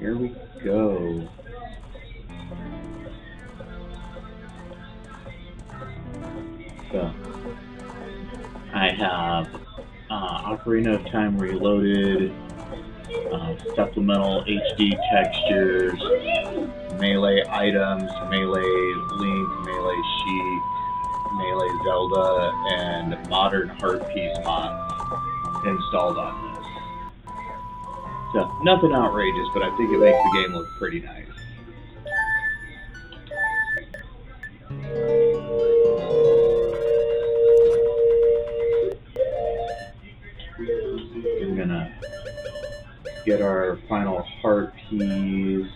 Here we go. So, I have Ocarina of Time Reloaded, supplemental HD textures, melee items, melee Link, melee Sheik, melee Zelda, and modern heart piece mods installed on this. So, nothing outrageous, but I think it makes the game look pretty nice. I'm gonna get our final heart piece.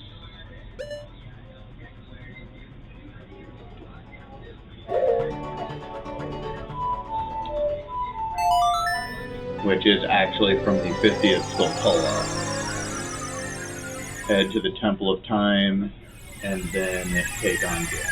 Which is actually from the 50th Skulltula. Head to the Temple of Time, and then take on Ganon.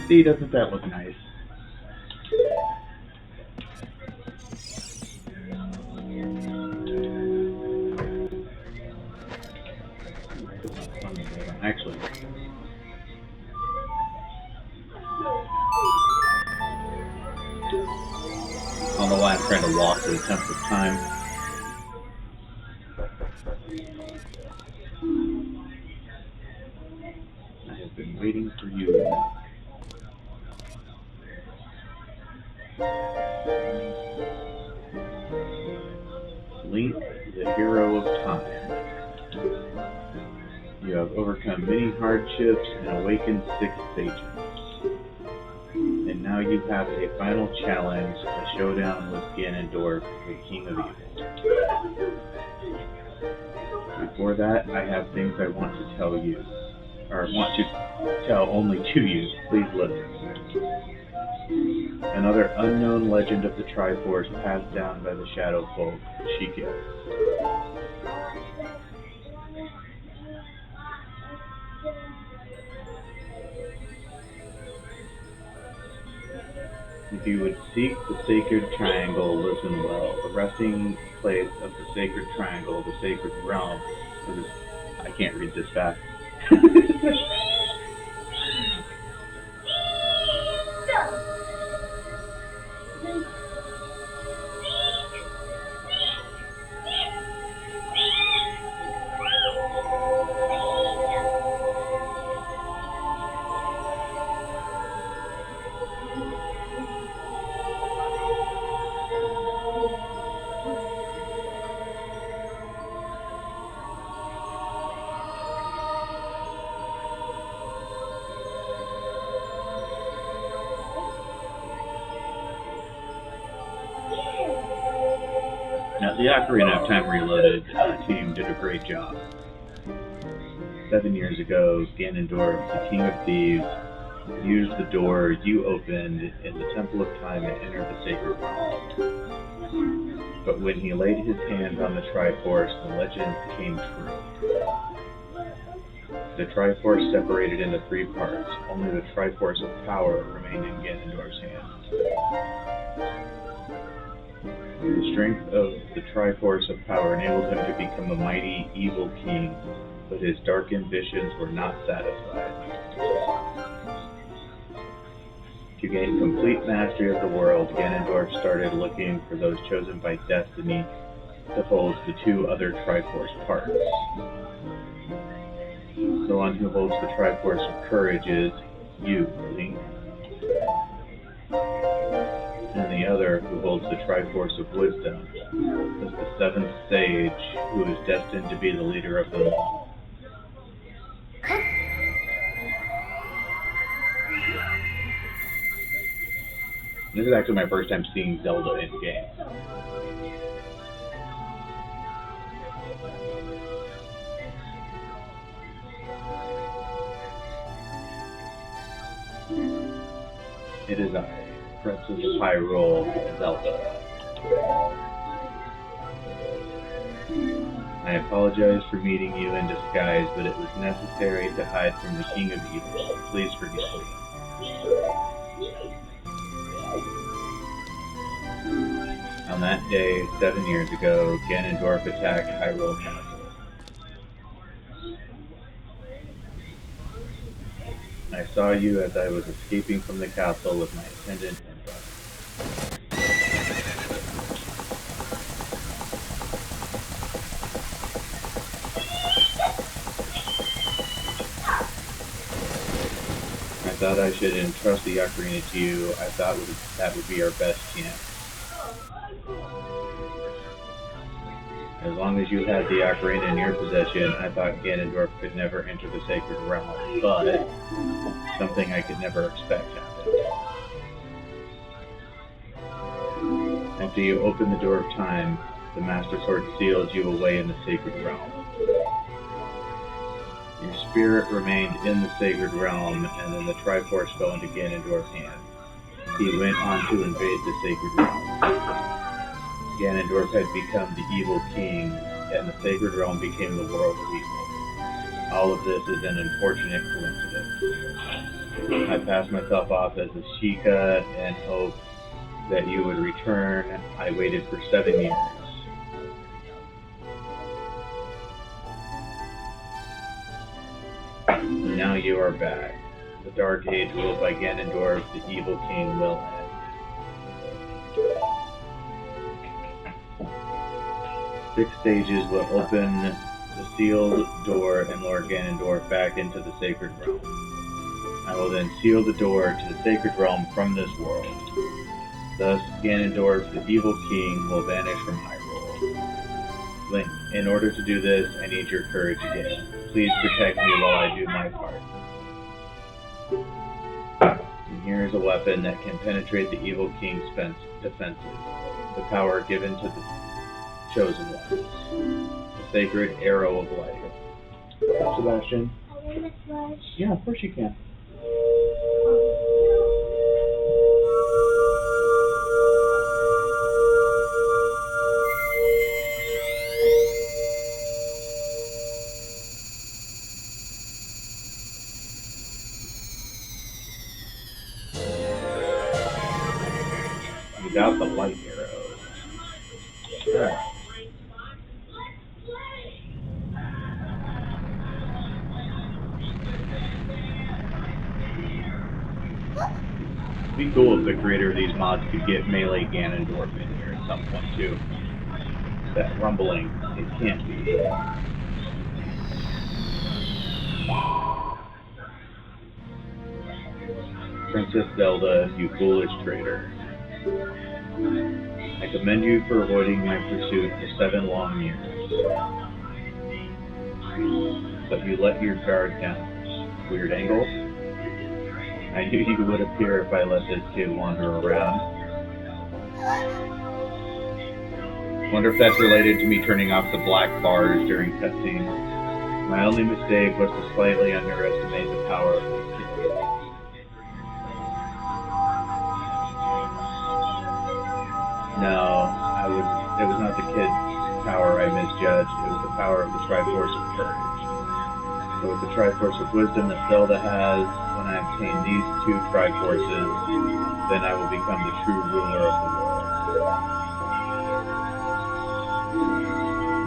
See, doesn't that look nice? Actually, I don't know why I'm trying to walk to the Temple of Time. I have been waiting for you. Link, the hero of time. You have overcome many hardships and awakened 6 sages. And now you have a final challenge, a showdown with Ganondorf, the King of Evil. Before that, I have things I want to tell you. Or want to tell only to you. Please listen. Another unknown legend of the Triforce passed down by the Shadow Folk, Sheik. If you would seek the sacred triangle, listen well. The resting place of the sacred triangle, the sacred realm, I can't read this fast. Now, the Ocarina of Time Reloaded team did a great job. 7 years ago, Ganondorf, the King of Thieves, used the door you opened in the Temple of Time and entered the Sacred Realm. But when he laid his hands on the Triforce, the legend came true. The Triforce separated into 3 parts. Only the Triforce of Power remained in Ganondorf's hands. The strength of the Triforce of Power enabled him to become a mighty, evil king, but his dark ambitions were not satisfied. To gain complete mastery of the world, Ganondorf started looking for those chosen by destiny to hold the 2 other Triforce parts. The one who holds the Triforce of Courage is you, Link. And the other, who holds the Triforce of Wisdom, is the seventh sage who is destined to be the leader of them all. This is actually my first time seeing Zelda in game. It is I, Princess of Hyrule, Zelda. I apologize for meeting you in disguise, but it was necessary to hide from the King of Evil. Please forgive me. On that day, 7 years ago, Ganondorf attacked Hyrule Castle. I saw you as I was escaping from the castle with my attendant and brother. I thought I should entrust the Ocarina to you. I thought that would be our best chance. As long as you had the Ocarina in your possession, I thought Ganondorf could never enter the Sacred Realm, but something I could never expect happened. After you opened the door of time, the Master Sword sealed you away in the Sacred Realm. Your spirit remained in the Sacred Realm, and then the Triforce fell into Ganondorf's hands. He went on to invade the Sacred Realm. Ganondorf had become the evil king, and the Sacred Realm became the world of evil. All of this is an unfortunate coincidence. I passed myself off as a Sheik and hoped that you would return. I waited for 7 years. Now you are back. The Dark Age ruled by Ganondorf, the evil king, will end. 6 stages will open the sealed door and lure Ganondorf back into the Sacred Realm. I will then seal the door to the Sacred Realm from this world. Thus, Ganondorf, the evil king, will vanish from Hyrule. Link, in order to do this, I need your courage again. Please protect me while I do my part. And here is a weapon that can penetrate the evil king's defenses. The power given to the chosen ones. The sacred arrow of life. Sebastian? Yeah, of course you can. Without the light arrows. Alright. It'd be cool if the creator of these mods could get melee Ganondorf in here at some point too. That rumbling, it can't be. Princess Zelda, you foolish traitor. I commend you for avoiding my pursuit for 7 long years. But you let your guard down. Weird angle? I knew you would appear if I let this kid wander around. Wonder if that's related to me turning off the black bars during cutscenes. My only mistake was to slightly underestimate the power of this kid. No, it was not the kid's power I misjudged, it was the power of the Triforce of Courage. So with the Triforce of Wisdom that Zelda has, when I obtain these 2 Triforces, then I will become the true ruler of the world.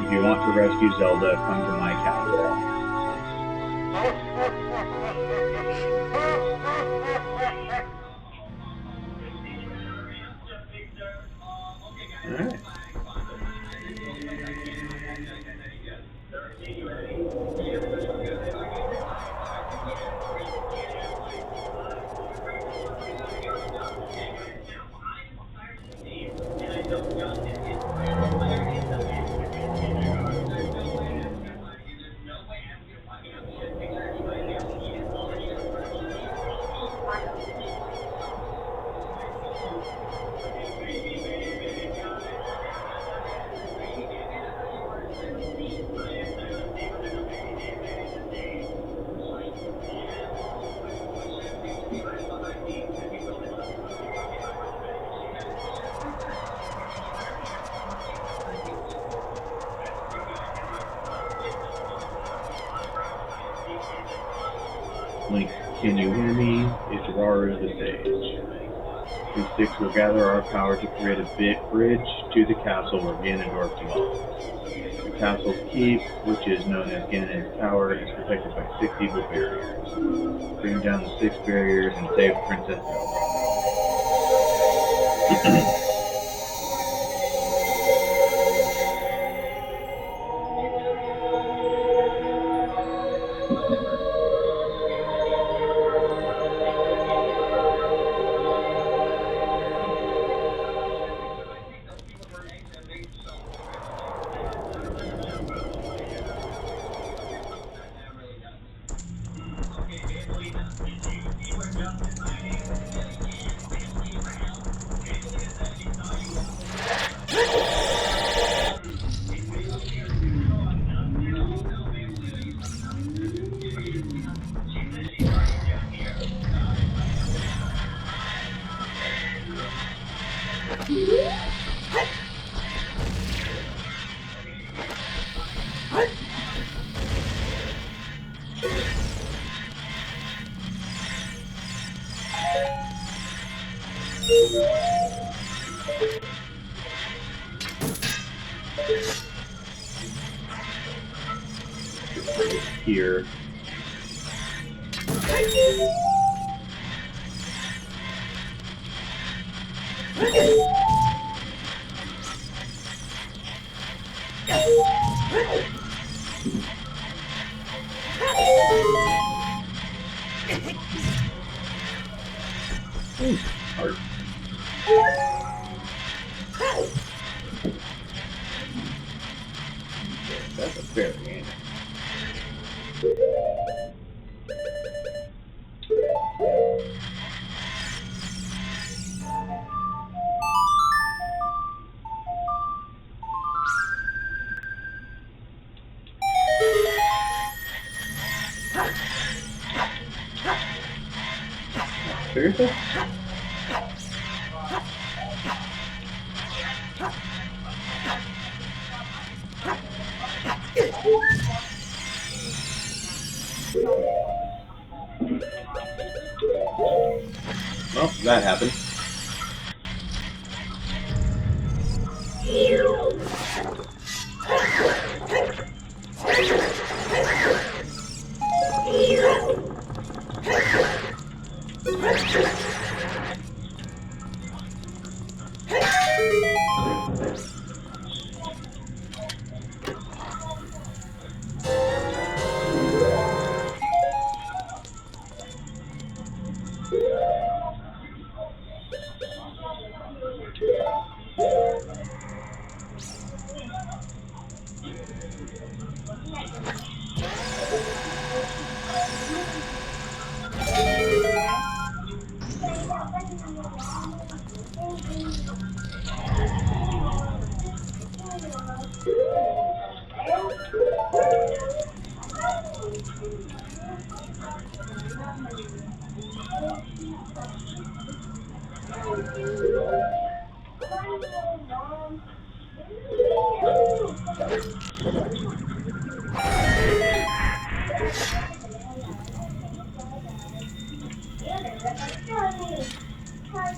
If you want to rescue Zelda, come to my castle. Alright. Can you hear me? It's Raru the Sage. We six will gather our power to create a bridge to the castle where Ganondorf dwells. The castle's keep, which is known as Ganon's Tower, is protected by 6 evil barriers. Bring down the 6 barriers and save Princess Zelda. Here. Heart. That's a fair game. Seriously? Well, that happened.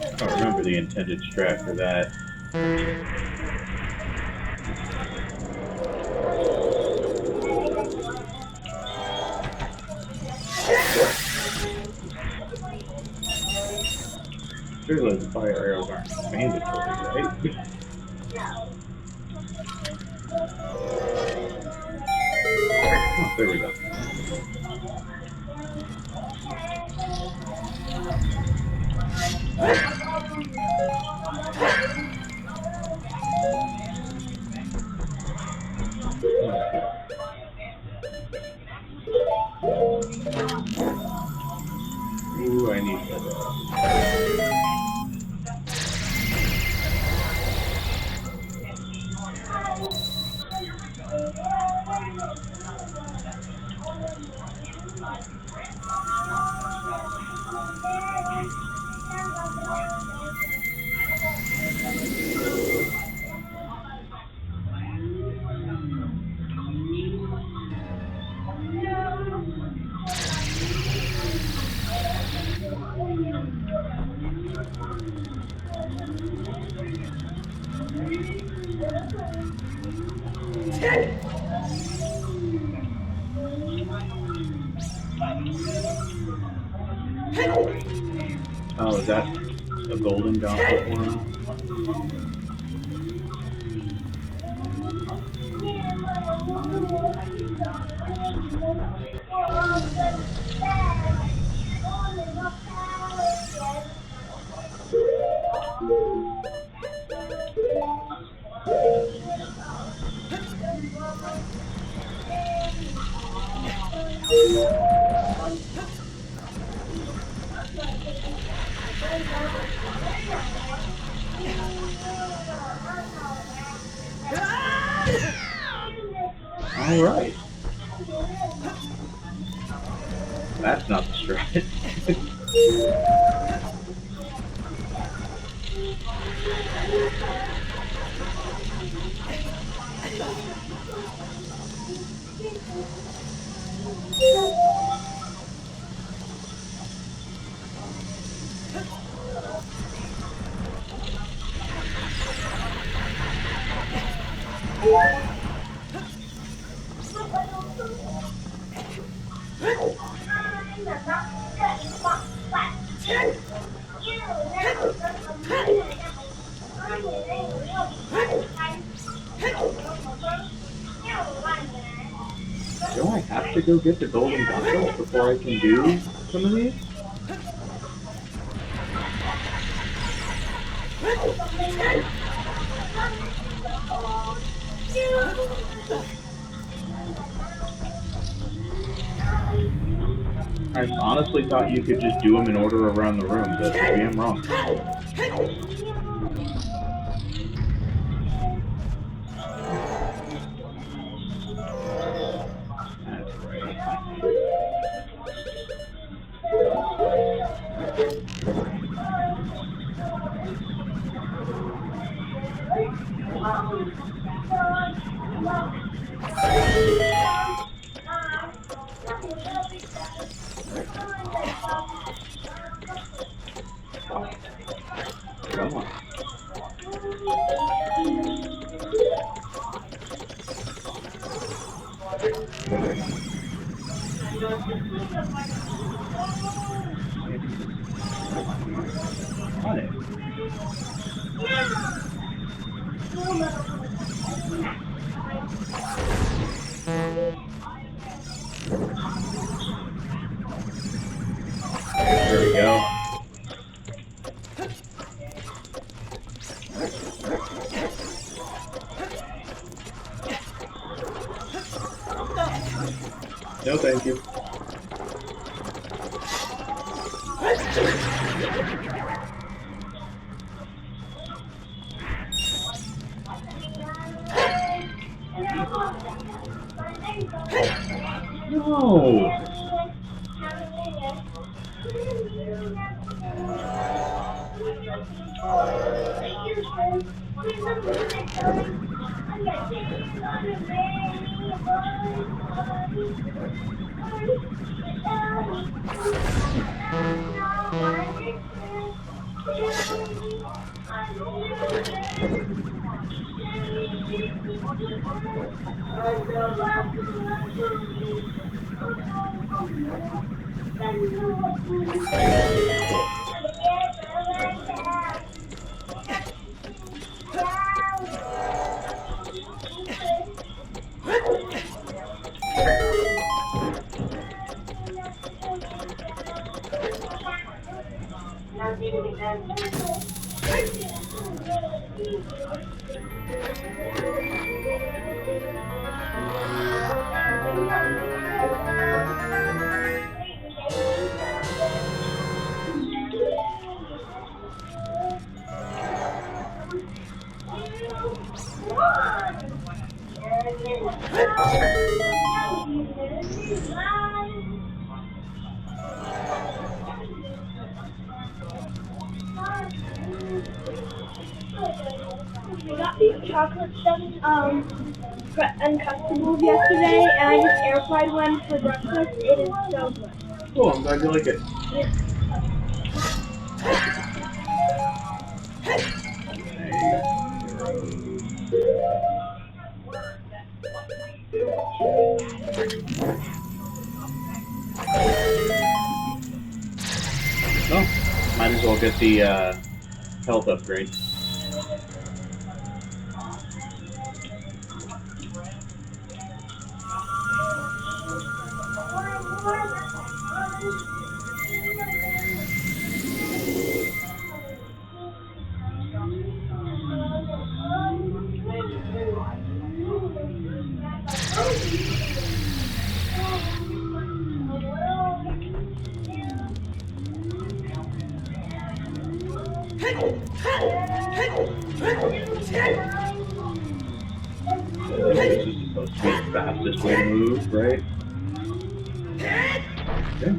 I don't remember the intended strat for that. Surely the fire arrows aren't mandatory, right? Oh, there we go. Ooh, I need that. Oh, is that a golden gauntlet one? Alright. That's not the strat. Do I have to go get the golden gauntlet before I can do some of these? I honestly thought you could just do them in order around the room, but maybe I'm wrong. That's right. Come on. On it. There we go. No, thank you. No. I got these chocolate stuffed Uncrustables yesterday, and I just air fried one for breakfast. It is so good. Cool, I'm glad you like it. get the health upgrade. This is supposed to be the fastest way to move, right? Okay.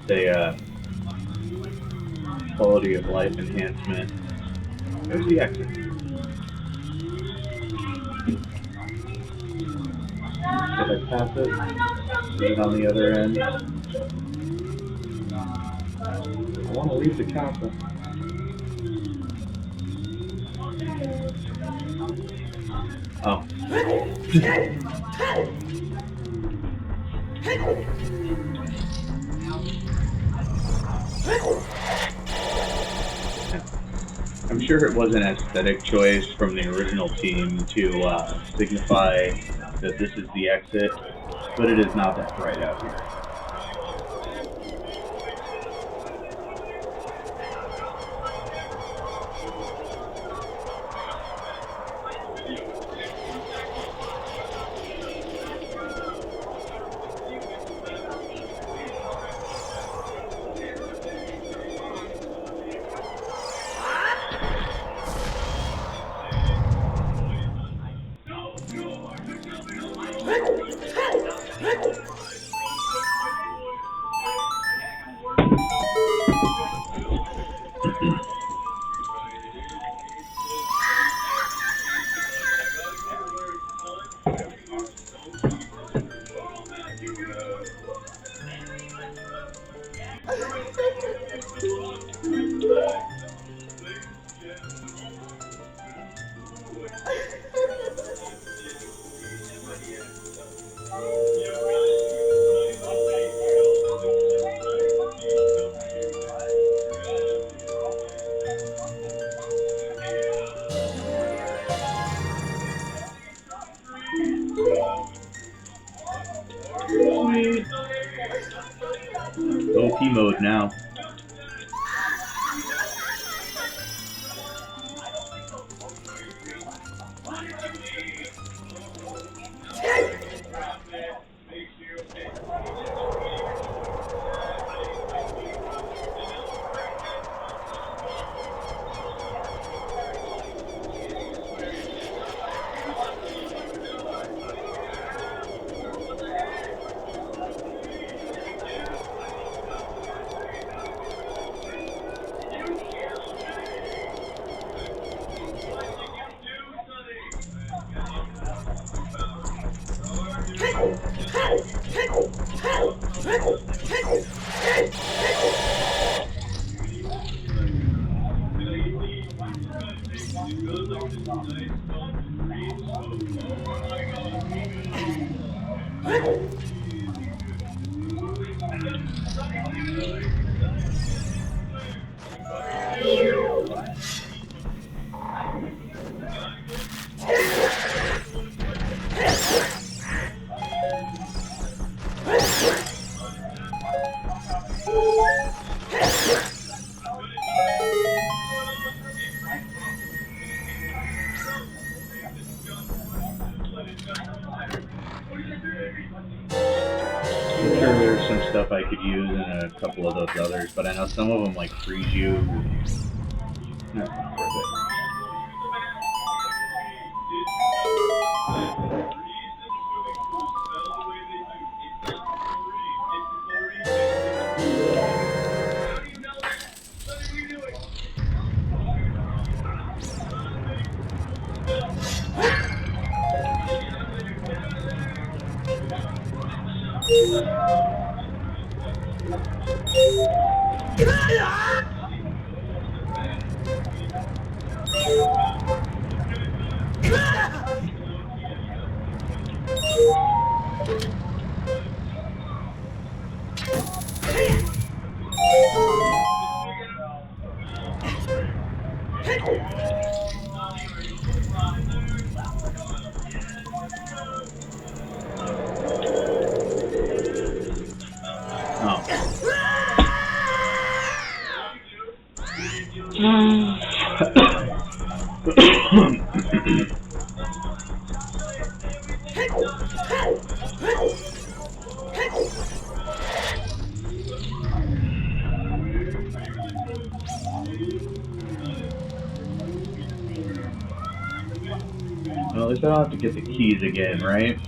The quality of life enhancement. There's the exit. Should I pass it? Is it on the other end? I want to leave the castle. Oh. I'm sure it was an aesthetic choice from the original team to signify that this is the exit, but it is not that bright out here. OP mode now. I'm sure there's some stuff I could use in a couple of those others, but I know some of them like freeze you. That's not worth it. Well, at least I don't have to get the keys again, right?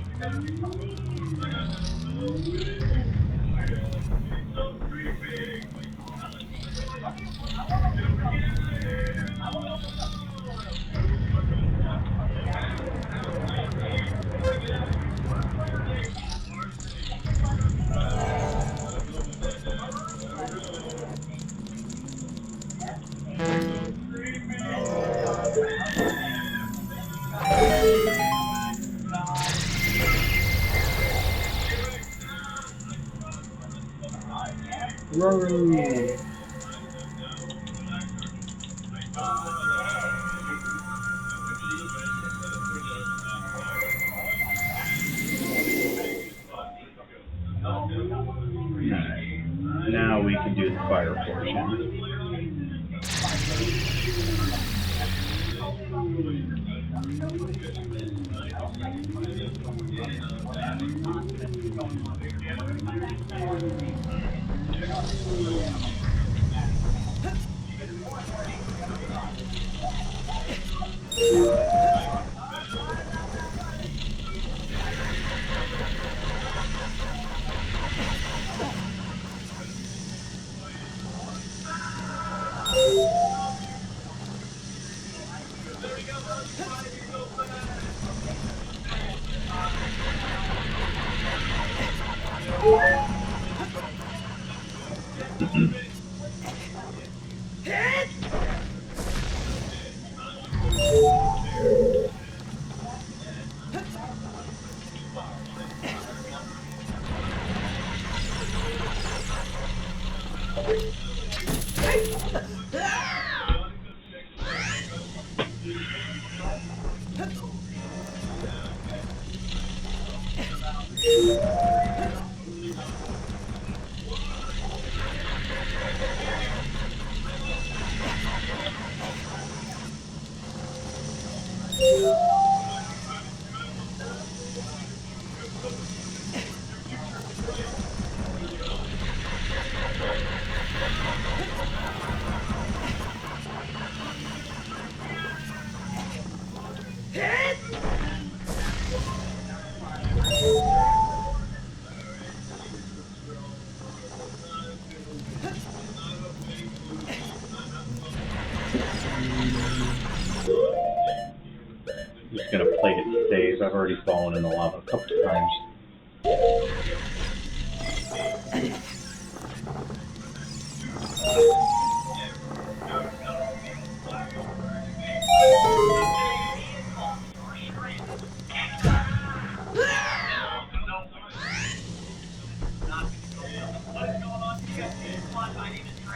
Whoa. Nice. Now we can do the fire portion. Just gonna play it safe. I've already fallen in the lava a couple times.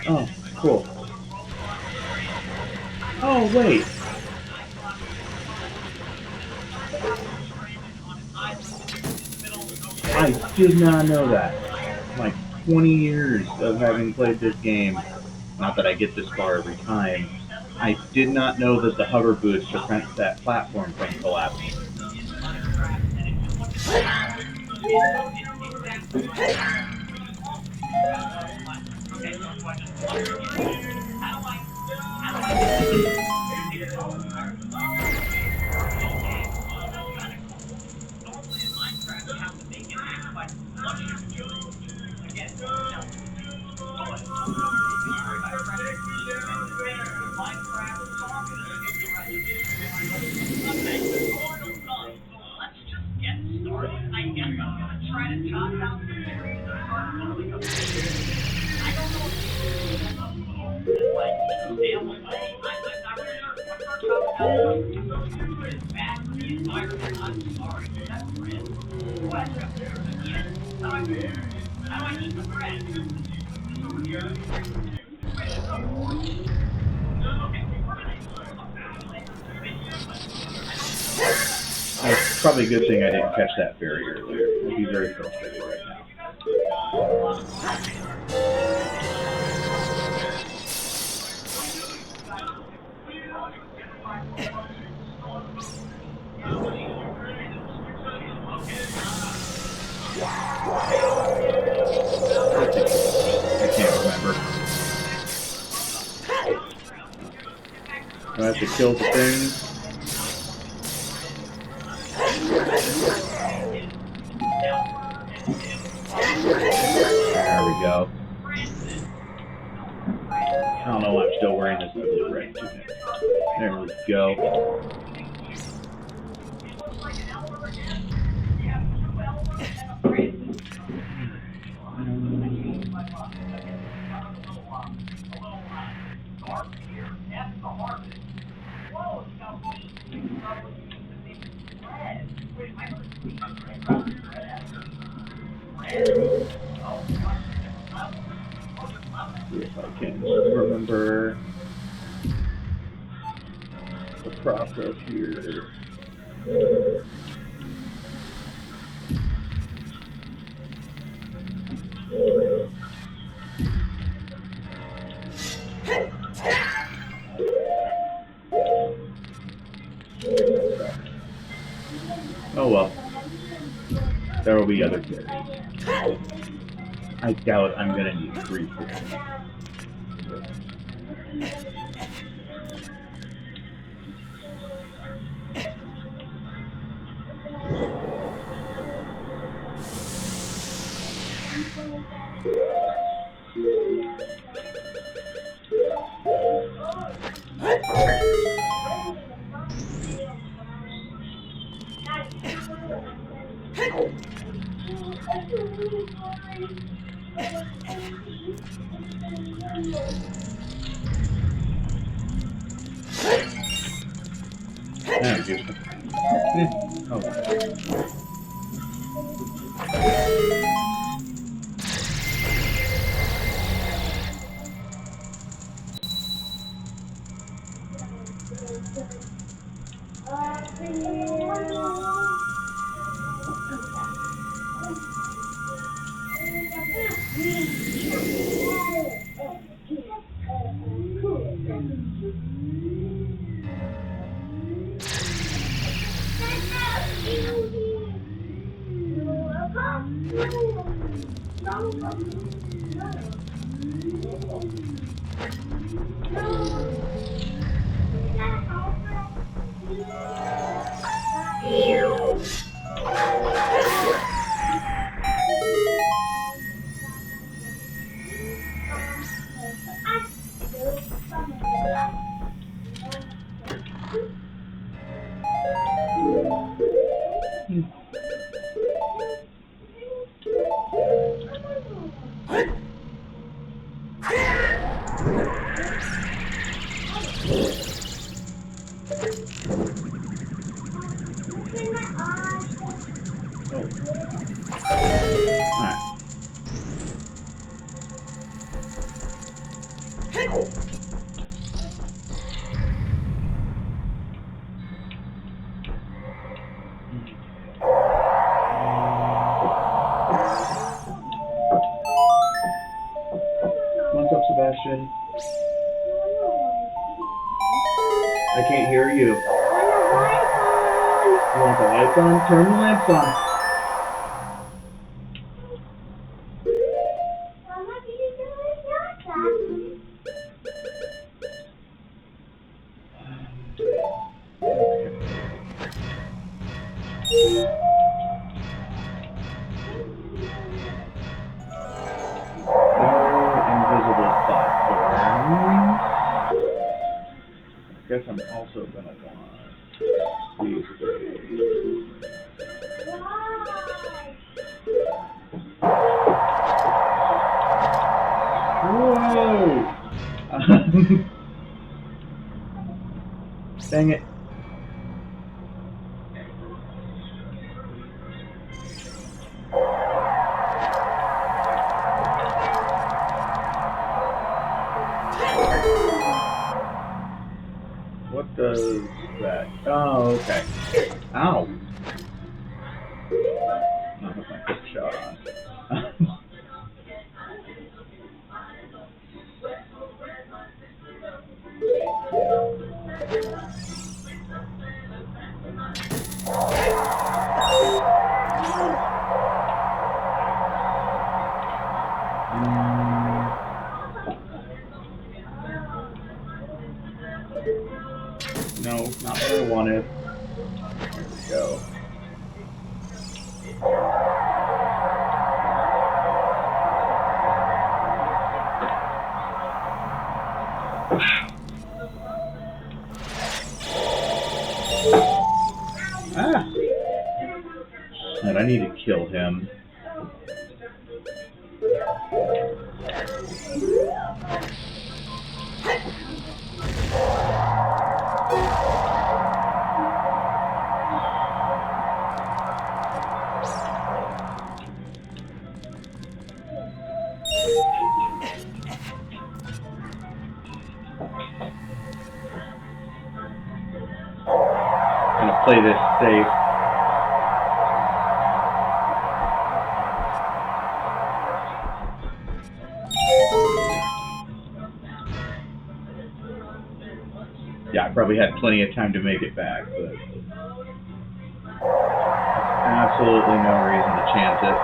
Oh, cool. Oh, wait. I did not know that. Like 20 years of having played this game. Not that I get this far every time. I did not know that the hover boost prevents that platform from collapsing. It's probably a good thing I didn't catch that fairy earlier. I'd be very frustrated right now. I have to kill the thing. There we go. I don't know why I'm still wearing this ugly red tunic. There we go. See if I can remember the process here. Oh well. There will be other fairies. I doubt I'm gonna need 3 fairies. There we go. Oh. What's up, Sebastian? I can't hear you. You want the lights on? Turn the lamps on. I guess I'm also gonna want these things. Whoa! Dang it. What does that? Oh, okay. Ow! Not with my quick shot on. not what I wanted. There we go. Ah! And I need to kill him. I'm gonna play this safe. Yeah, I probably had plenty of time to make it back, but absolutely no reason to chance it.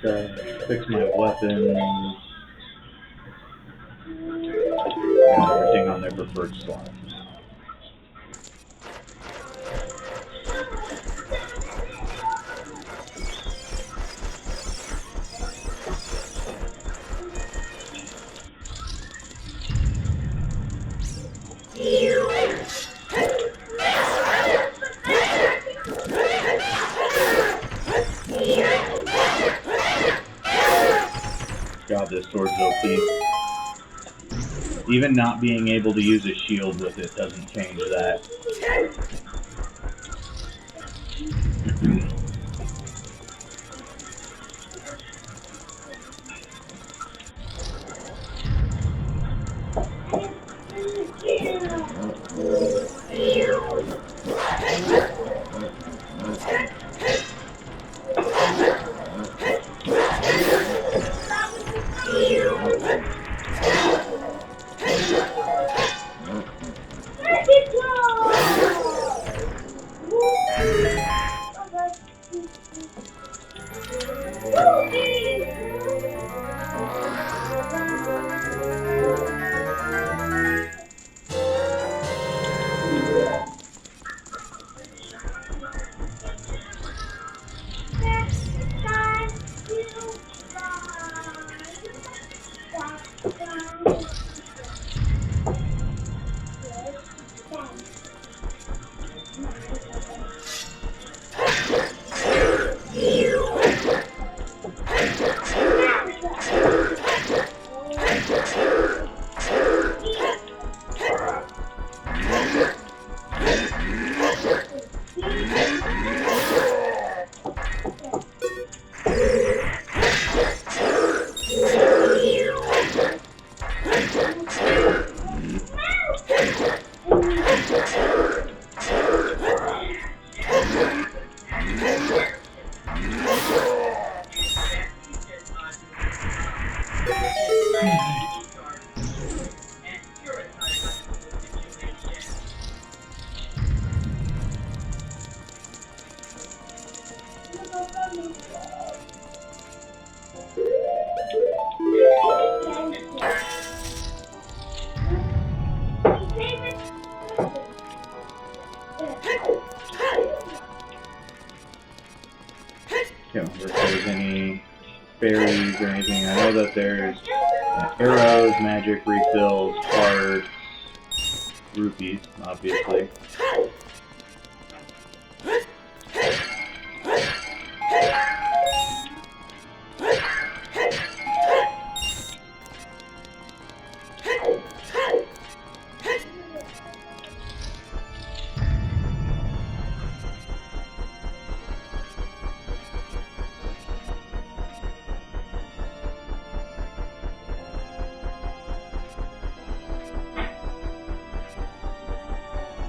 Let's fix my weapons. Got everything on their preferred slots now. God, this sword's OP. Even not being able to use a shield with it doesn't change that. Can't remember if there's any berries or anything. I know that there's Arrows, magic, refills, hearts, rupees, obviously.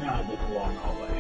Not this long hallway.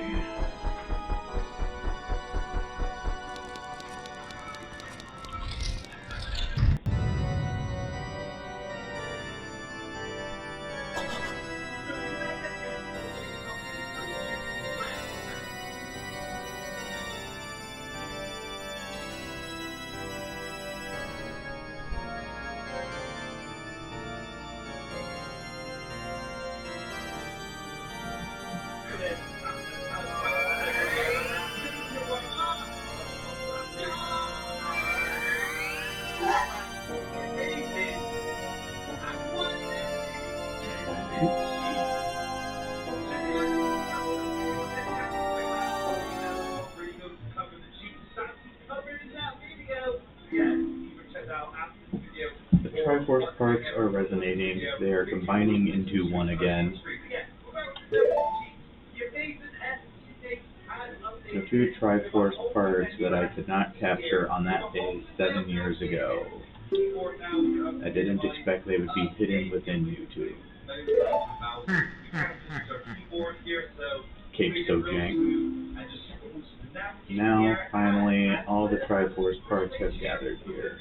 The Triforce parts are resonating. They are combining into one again. The two Triforce parts that I could not capture on that day 7 years ago. I didn't expect they would be hidden within you two. Cape so jank. Now, finally, all the Triforce parts have gathered here.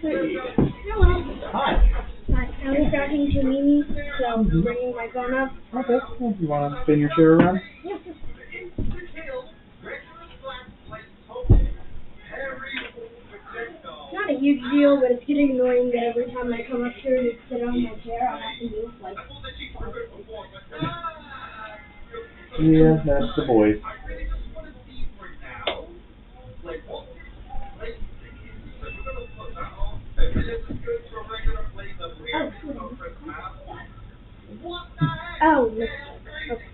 Hey. Hello. Hi. Hi. I was talking to Mimi, so I'm bringing my phone up. Okay. Well, you want to spin your chair around? Yes. It's not a huge deal, but it's getting annoying that every time I come up here to sit on my chair, I have to move like 5 places. Yeah, that's the boys. Oh, yes. Okay.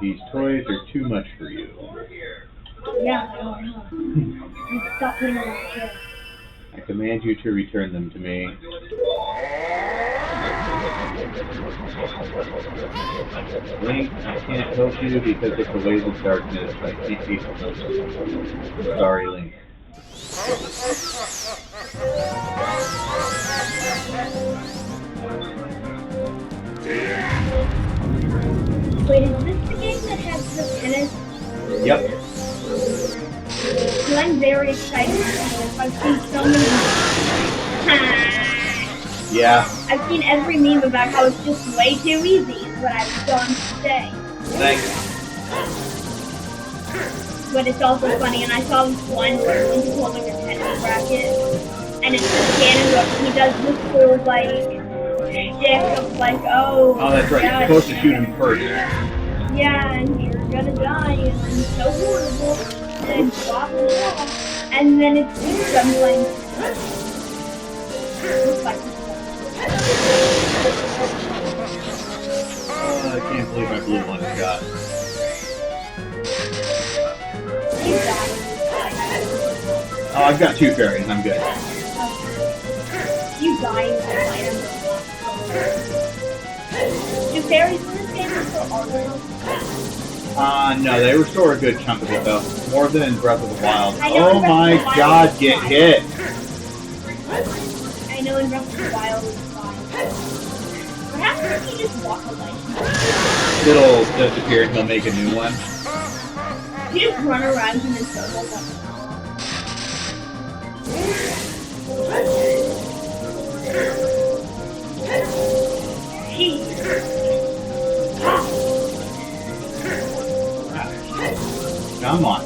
These toys are too much for you. Yeah, I know. Stop putting on my chair. I command you to return them to me. Link, I can't help you because of the ways of darkness. I can't be helped. Sorry, Link. Wait, is this the game that has the tennis? Yep. Well, I'm very excited for this. I've seen so many. Yeah. I've seen every meme about how it's just way too easy, is what I was going to say. Thanks. But it's also funny, and I saw this one where Link is holding a tennis racket, and it's just Ganondorf, and he does this whole, like, shtick of, like, oh. Oh, that's right. Yeah, You're supposed to shoot him first. yeah, and you're gonna die, and it's so horrible, and blah, blah, blah. And then it's just, I'm like, looks like I can't believe I blew one shot. you die. Oh, I've got 2 fairies. I'm good. You die in the item. Do fairies in this game restore armor? No, they restore a good chunk of it, though. More than in Breath of the Wild. I know Oh in Breath my of the Wild god, it's get fine. hit! I know in Breath of the Wild it's fine. What happens if you just walk away? It'll disappear and he'll make a new one. You just run around him in circles. Come on.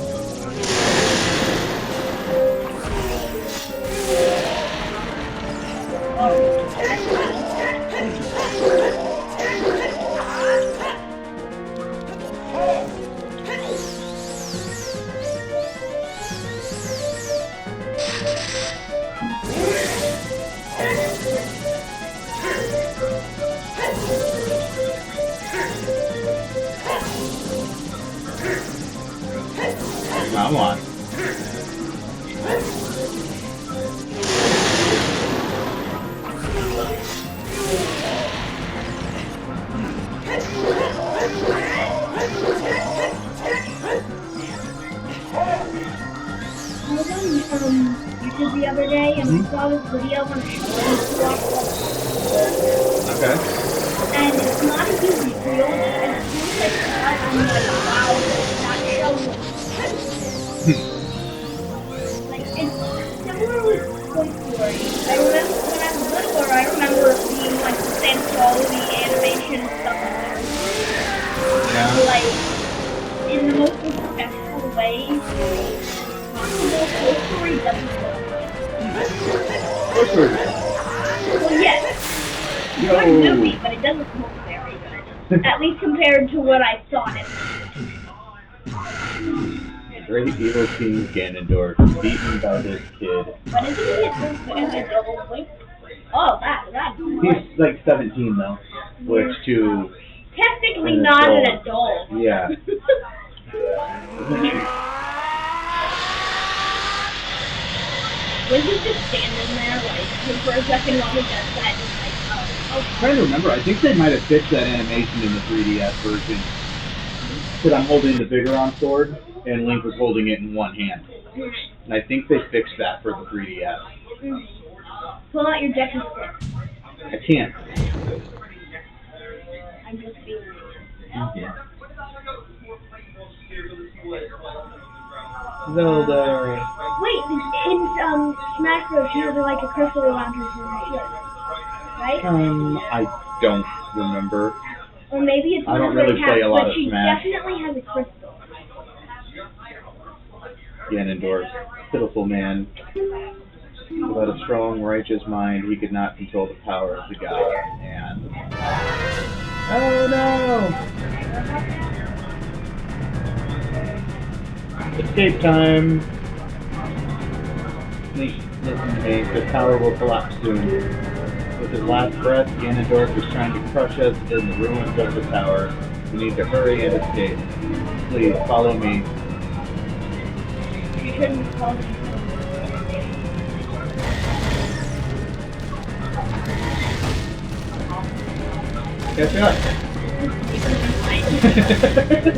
other day, and we saw this video on a show I used to watch called Okay. and it's not a huge deal, and as soon as I saw it, I'm like, wow, that show was like, it's similar with Toy Story. I remember when I was littler, I remember it being like the same quality animation and stuff like that. Yeah. Like, in the most respectful way possible, Toy Story doesn't look good. Toy Story. Well, yes. It's a good movie, but it doesn't look very good. At least compared to what I thought it would. Great evil King Ganondorf, beaten by this kid. But isn't he a double link? Oh, that's He's like 17 though, which to technically not an adult. Yeah. Was he just standing there, like, for a second while he does that, and like, I'm trying to remember. I think they might have fixed that animation in the 3DS version. Because I'm holding the Vigor sword, and Link was holding it in one hand. And I think they fixed that for the 3DS. Pull out your deck and stick. I can't. I'm just feeling it. Yeah. Zelda. Wait, in Smash Bros. You know, like a crystal around her shield, right? I don't remember. Or maybe it's I don't really play a lot of Smash. But she definitely has a crystal. Ganondorf, pitiful man. Without a strong, righteous mind, he could not control the power of the god. And oh no! Escape time. Listen to me. The tower will collapse soon. With his last breath, Ganondorf is trying to crush us in the ruins of the tower. We need to hurry and escape. Please follow me. You shouldn't call me. Guess what?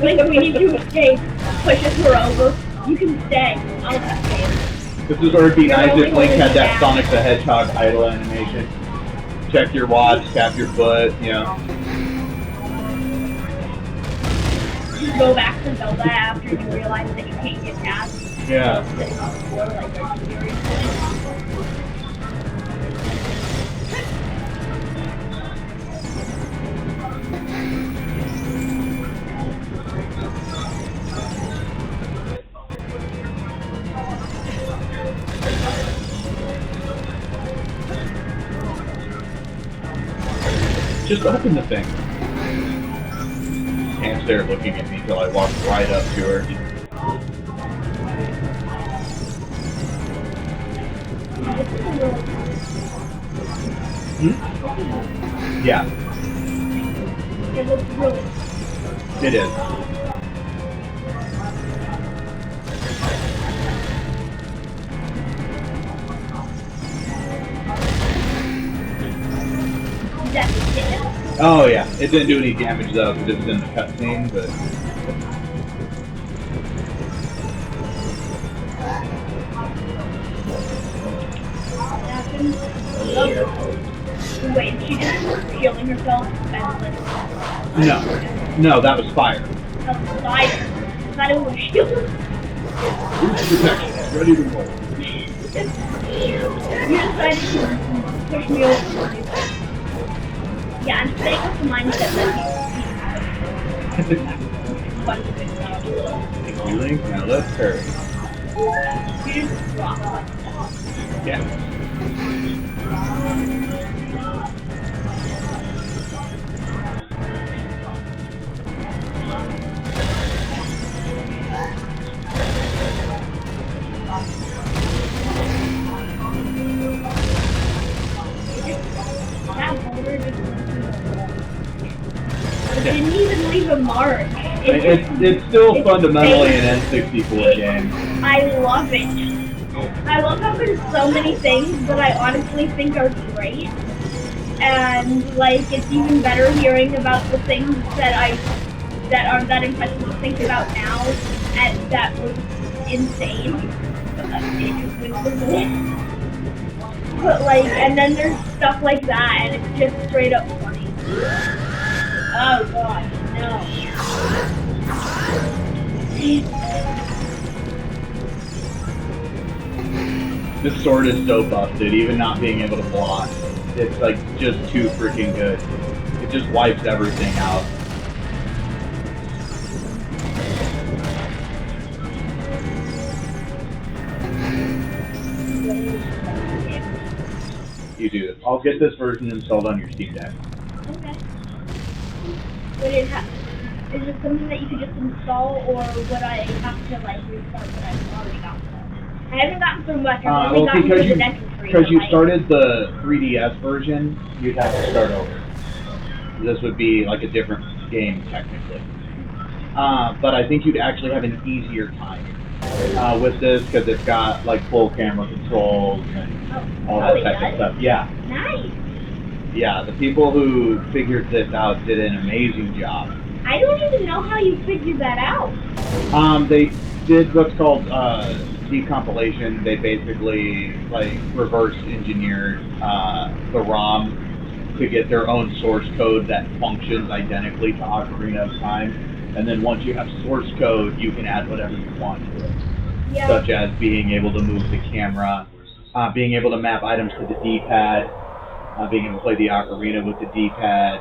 Link, we need to escape. Pushes her over. You can stay. I'll escape. This would already be nice if Link had that Sonic the Hedgehog idle animation. Check your watch, tap your foot, you know. You go back to Zelda after you realize that you can't get past. Yeah. Just open the thing. Can't stare looking at me until I walk right up to her. Hmm? Yeah. It looks really. It is. Oh yeah, it didn't do any damage though because it was in the cutscene, but. Wait, she just healing herself? No, that was fire. That was fire. I thought it was shield. Protection, ready to roll. You decided to push me over. Yeah, I'm staying with the mindset that Thank you, Link. Now let's hurry. you just drop it. Yeah. It didn't even leave a mark. It's still fundamentally an N64 game. I love it. I love how there's so many things that I honestly think are great. And like it's even better hearing about the things that that impressive to think about now and that was insane. But it just went But like, and then there's stuff like that, and it's just straight up funny. Oh gosh, no. This sword is so busted, even not being able to block. It's like just too freaking good. It just wipes everything out. You do. I'll get this version installed on your Steam Deck. Okay. Would it is it something that you could just install, or would I have to like restart what I've already got? I haven't gotten through much. I've only gotten through the dentistry. Because you started the 3DS version, you'd have to start over. This would be like a different game technically. But I think you'd actually have an easier time with this because it's got like full camera controls and all that type of stuff. Yeah. Nice. Yeah, the people who figured this out did an amazing job. I don't even know how you figured that out. They did what's called decompilation. They basically like reverse engineered the ROM to get their own source code that functions identically to Ocarina of Time. And then once you have source code, you can add whatever you want to it. Yeah. Such as being able to move the camera, being able to map items to the D-pad, being able to play the Ocarina with the D-pad.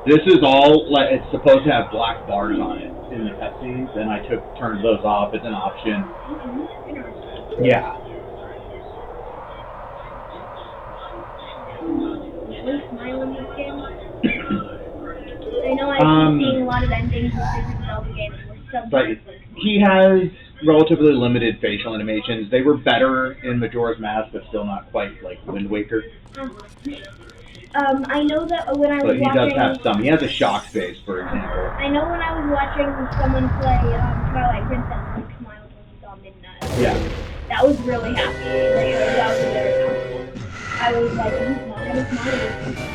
This is all, it's supposed to have black bars on it in the cutscenes, and I turned those off as an option. Mm-hmm. Yeah. Really smile in this game. I know I've been seeing a lot of endings with different Zelda games where sometimes he has relatively limited facial animations. They were better in Majora's Mask, but still not quite like Wind Waker. I know that when I was watching... But he does have some. He has a shock face, for example. I know when I was watching someone play Twilight Princess, like, smiled when he saw Midnight. Yeah. That was really happy. That was very happy. I was like, he's not gonna smile.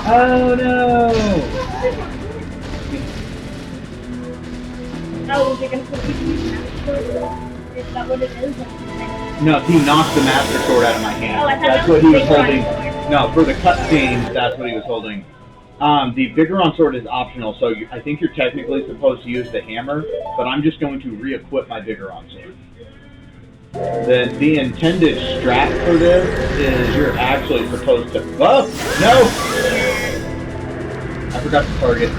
Oh no! Oh, is it gonna put you in the master sword? Is that what it is? No, he knocked the Master Sword out of my hand. Oh, I thought that's that what was he was the holding. Vigor sword. No, for the cutscenes, that's what he was holding. The Vigor sword is optional, so I think you're technically supposed to use the hammer, but I'm just going to re-equip my Vigor sword. The intended strat for this is you're actually supposed to... Oh! No! I forgot to target.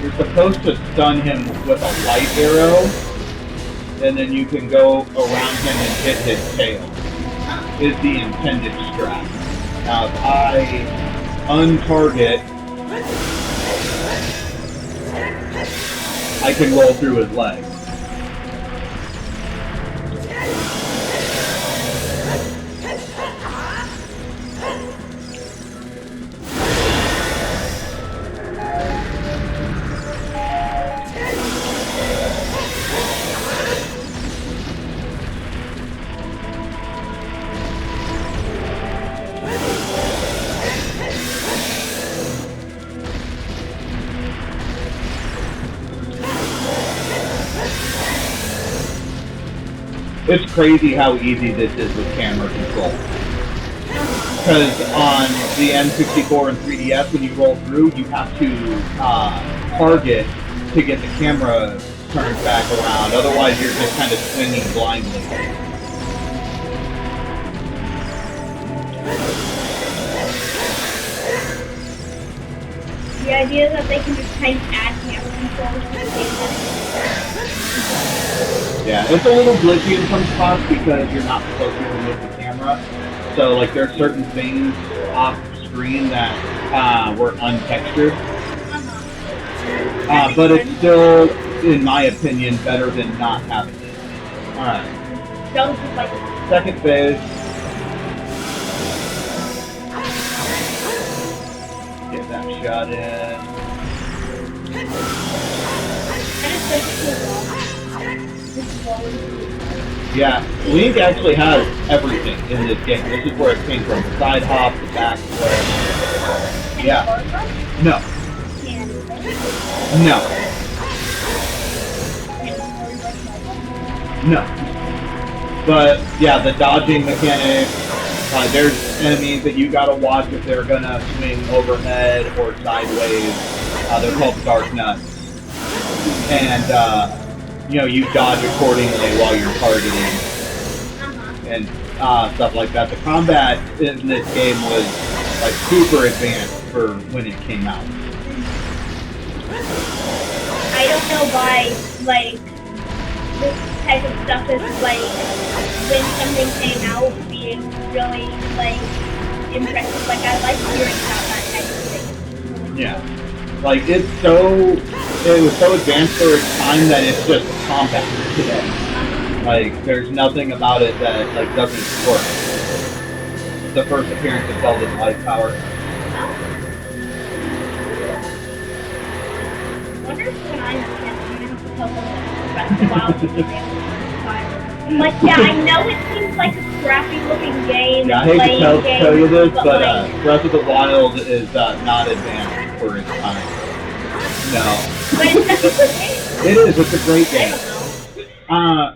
You're supposed to stun him with a light arrow, and then you can go around him and hit his tail. Is the intended strat. Now if I untarget, I can roll through his legs. It's crazy how easy this is with camera control. Because on the N64 and 3DS, when you roll through, you have to target to get the camera turned back around. Otherwise, you're just kind of swinging blindly. The idea that they can just kind of add camera controls to the game. Yeah, it's a little glitchy in some spots because you're not supposed to remove the camera. So, like, there are certain things off screen that were untextured. But it's still, in my opinion, better than not having it. Alright. Second phase. Get that shot. shot in. Yeah, Link actually has everything in this game. This is where it came from. The side hop, the back flip. Yeah. No. No. No. But, yeah, the dodging mechanic, there's enemies that you gotta watch if they're gonna swing overhead or sideways. They're called dark nuts. And, you know, you dodge accordingly while you're targeting. And stuff like that. The combat in this game was, like, super advanced for when it came out. I don't know why, like, this type of stuff is, like, when something came out, being really, like, impressive. Like, I like hearing about that type of thing. Yeah. Like, it was so advanced for its time that it's just combat today. Like, there's nothing about it that, like, doesn't work. The first appearance of Zelda's life power. I wonder if when I'm like, yeah, I know it seems like a scrappy looking game. Yeah, I hate to tell you this, but Breath of the Wild is not advanced for its time. No. But it's such a good game. It is, it's a great game.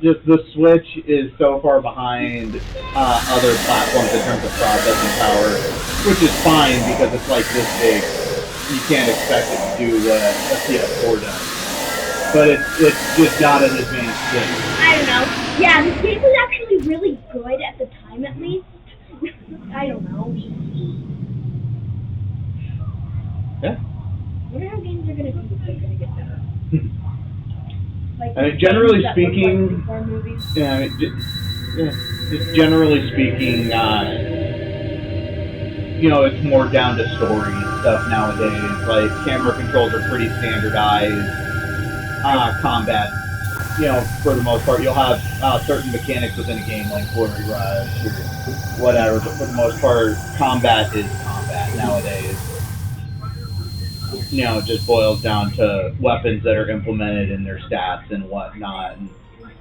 Just the Switch is so far behind other platforms in terms of processing power, which is fine because it's like this big. You can't expect it to do what a PS4 does. But it's just not an advanced game. I don't know. Yeah, this game was actually really good at the time, at least. I don't know. Yeah. I wonder how games are gonna be if they're gonna get better. Like, I mean, generally that speaking, look like movies. yeah, just generally speaking, you know, it's more down to story stuff nowadays. Like, camera controls are pretty standardized. Combat, you know, for the most part, you'll have certain mechanics within a game like Flurry Rush or whatever, but for the most part, combat is combat nowadays. You know, it just boils down to weapons that are implemented in their stats and whatnot. And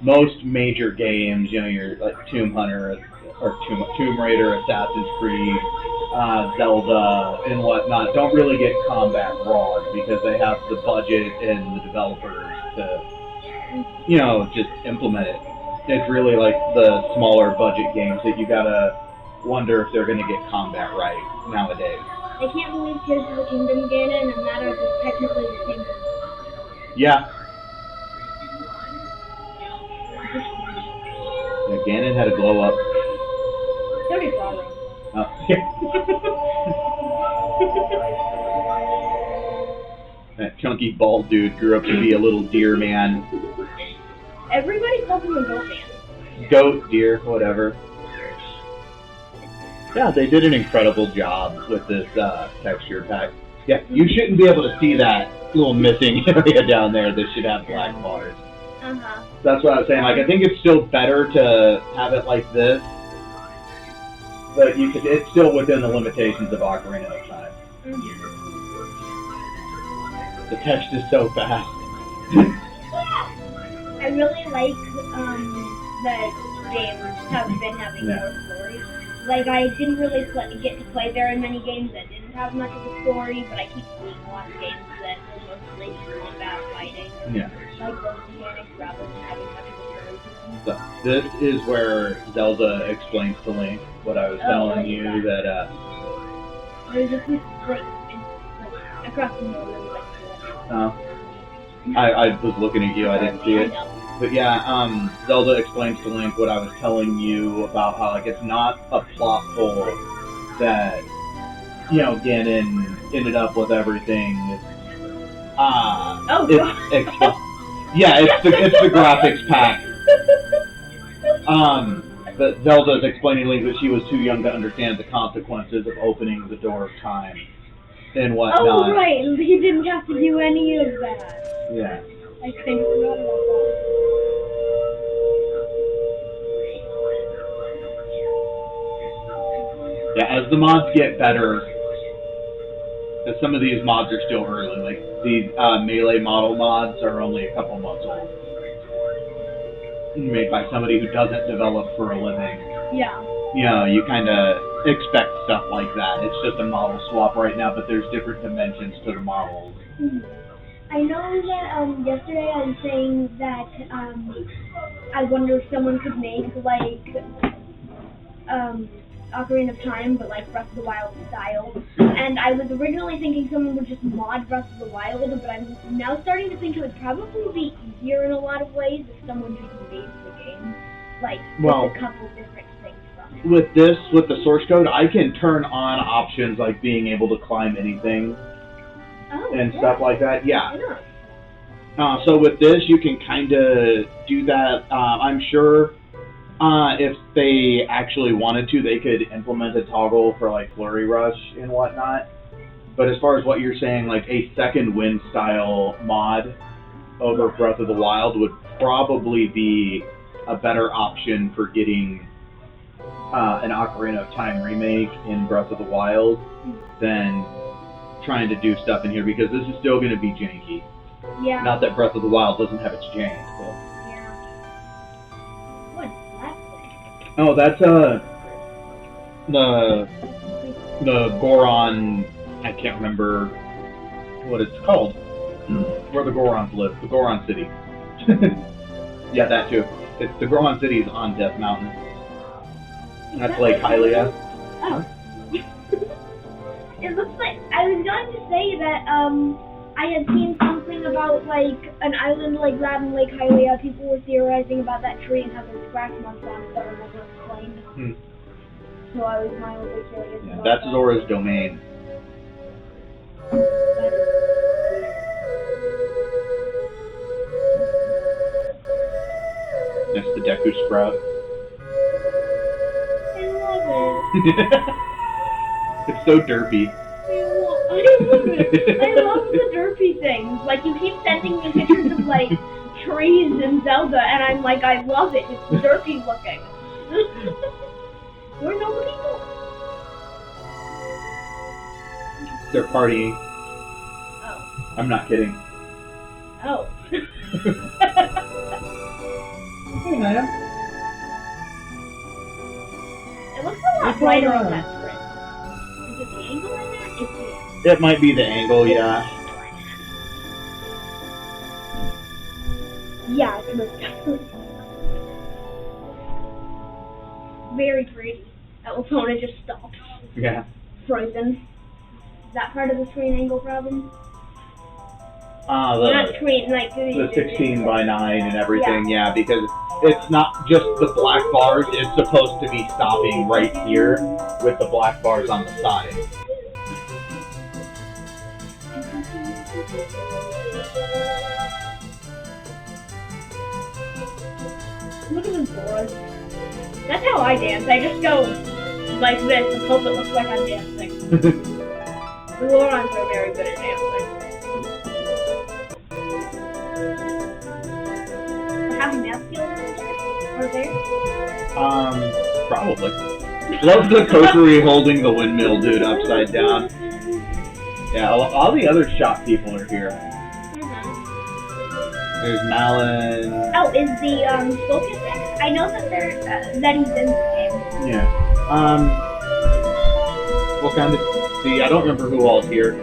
most major games, you know, your like Tomb Raider, Assassin's Creed, Zelda, and whatnot, don't really get combat raw because they have the budget and the developers to, you know, just implement it. It's really like the smaller budget games that you gotta wonder if they're gonna get combat right nowadays. I can't believe Tears of the Kingdom, Ganon, and that are just technically the same. Yeah. Yeah, Ganon had a glow up. So did Rara. Oh, yeah. That chunky bald dude grew up to be a little deer man. Everybody calls him a goat man. Goat, deer, whatever. Yeah, they did an incredible job with this texture pack. Yeah, you shouldn't be able to see that little missing area down there that should have black bars. Uh-huh. That's what I was saying. Like, I think it's still better to have it like this, but it's still within the limitations of Ocarina of Time. Mm-hmm. The text is so fast. I really like that games have been having more stories. Like, I didn't really get to play very many games that didn't have much of a story, but I keep seeing a lot of games that were mostly just combat fighting. Yeah. Like those mechanics rather than having much of a story. So, this is where Zelda explains to Link what I was telling you that, there's just this, like, across the middle, like, I was looking at you, I didn't see it. But yeah, Zelda explains to Link what I was telling you about how, like, it's not a plot hole that, you know, Ganon ended up with everything. It's the graphics pack. But Zelda's explaining to Link that she was too young to understand the consequences of opening the door of time and whatnot. Oh, right, he didn't have to do any of that. Yeah. I kind of forgot about that. Yeah, as the mods get better, Because some of these mods are still early. Like these melee model mods are only a couple months old. Made by somebody who doesn't develop for a living. Yeah. You know, you kind of expect stuff like that. It's just a model swap right now, but there's different dimensions to the models. I know that yesterday I was saying that I wonder if someone could make like Ocarina of Time, but like Breath of the Wild style. And I was originally thinking someone would just mod Breath of the Wild, but I'm now starting to think it would probably be easier in a lot of ways if someone just made the game like with a couple different things from it. With the source code, I can turn on options like being able to climb anything and stuff like that. Yeah. So with this, you can kind of do that. I'm sure if they actually wanted to, they could implement a toggle for like Flurry Rush and whatnot. But as far as what you're saying, like a second wind style mod over Breath of the Wild would probably be a better option for getting an Ocarina of Time remake in Breath of the Wild than trying to do stuff in here, because this is still going to be janky. Yeah. Not that Breath of the Wild doesn't have its jank, but... Yeah. What's that thing? Oh, that's the Goron. I can't remember what it's called. Where the Gorons live, the Goron City. Yeah, that too. It's the Goron City is on Death Mountain. That's Lake Hylia. Oh. It looks like I was going to say that I had seen something about like an island like that in Lake Hylia. People were theorizing about that tree and how there's scratch marks on it that were never explained. So I was mildly curious. Yeah, about that's that. Zora's domain. That's the Deku Sprout. I love it. It's so derpy. I love it. I love the derpy things. Like, you keep sending me pictures of, like, trees in Zelda, and I'm like, I love it. It's derpy looking. You're normal people. They're partying. Oh. I'm not kidding. Oh. Hey, man. It looks a lot brighter on that screen. Is it the angle in there? It's the angle. It might be the angle, yeah. Yeah, it's most definitely. Very pretty. Elfona just stops. Yeah. Frozen. Is that part of the screen angle problem? The Not screen, like the 16 by 9 and everything, yeah, because it's not just the black bars, it's supposed to be stopping right here with the black bars on the side. Look at the board. That's how I dance. I just go like this and hope it looks like I'm dancing. The Lorons are very good at dancing. Having that skills over there? Probably. Love the Kokiri holding the windmill dude upside down. Yeah, all the other shop people are here. There's Malin. Oh, is the Focus X? I know that they're that he's in the game. Yeah. What kind of? See, I don't remember who all's here.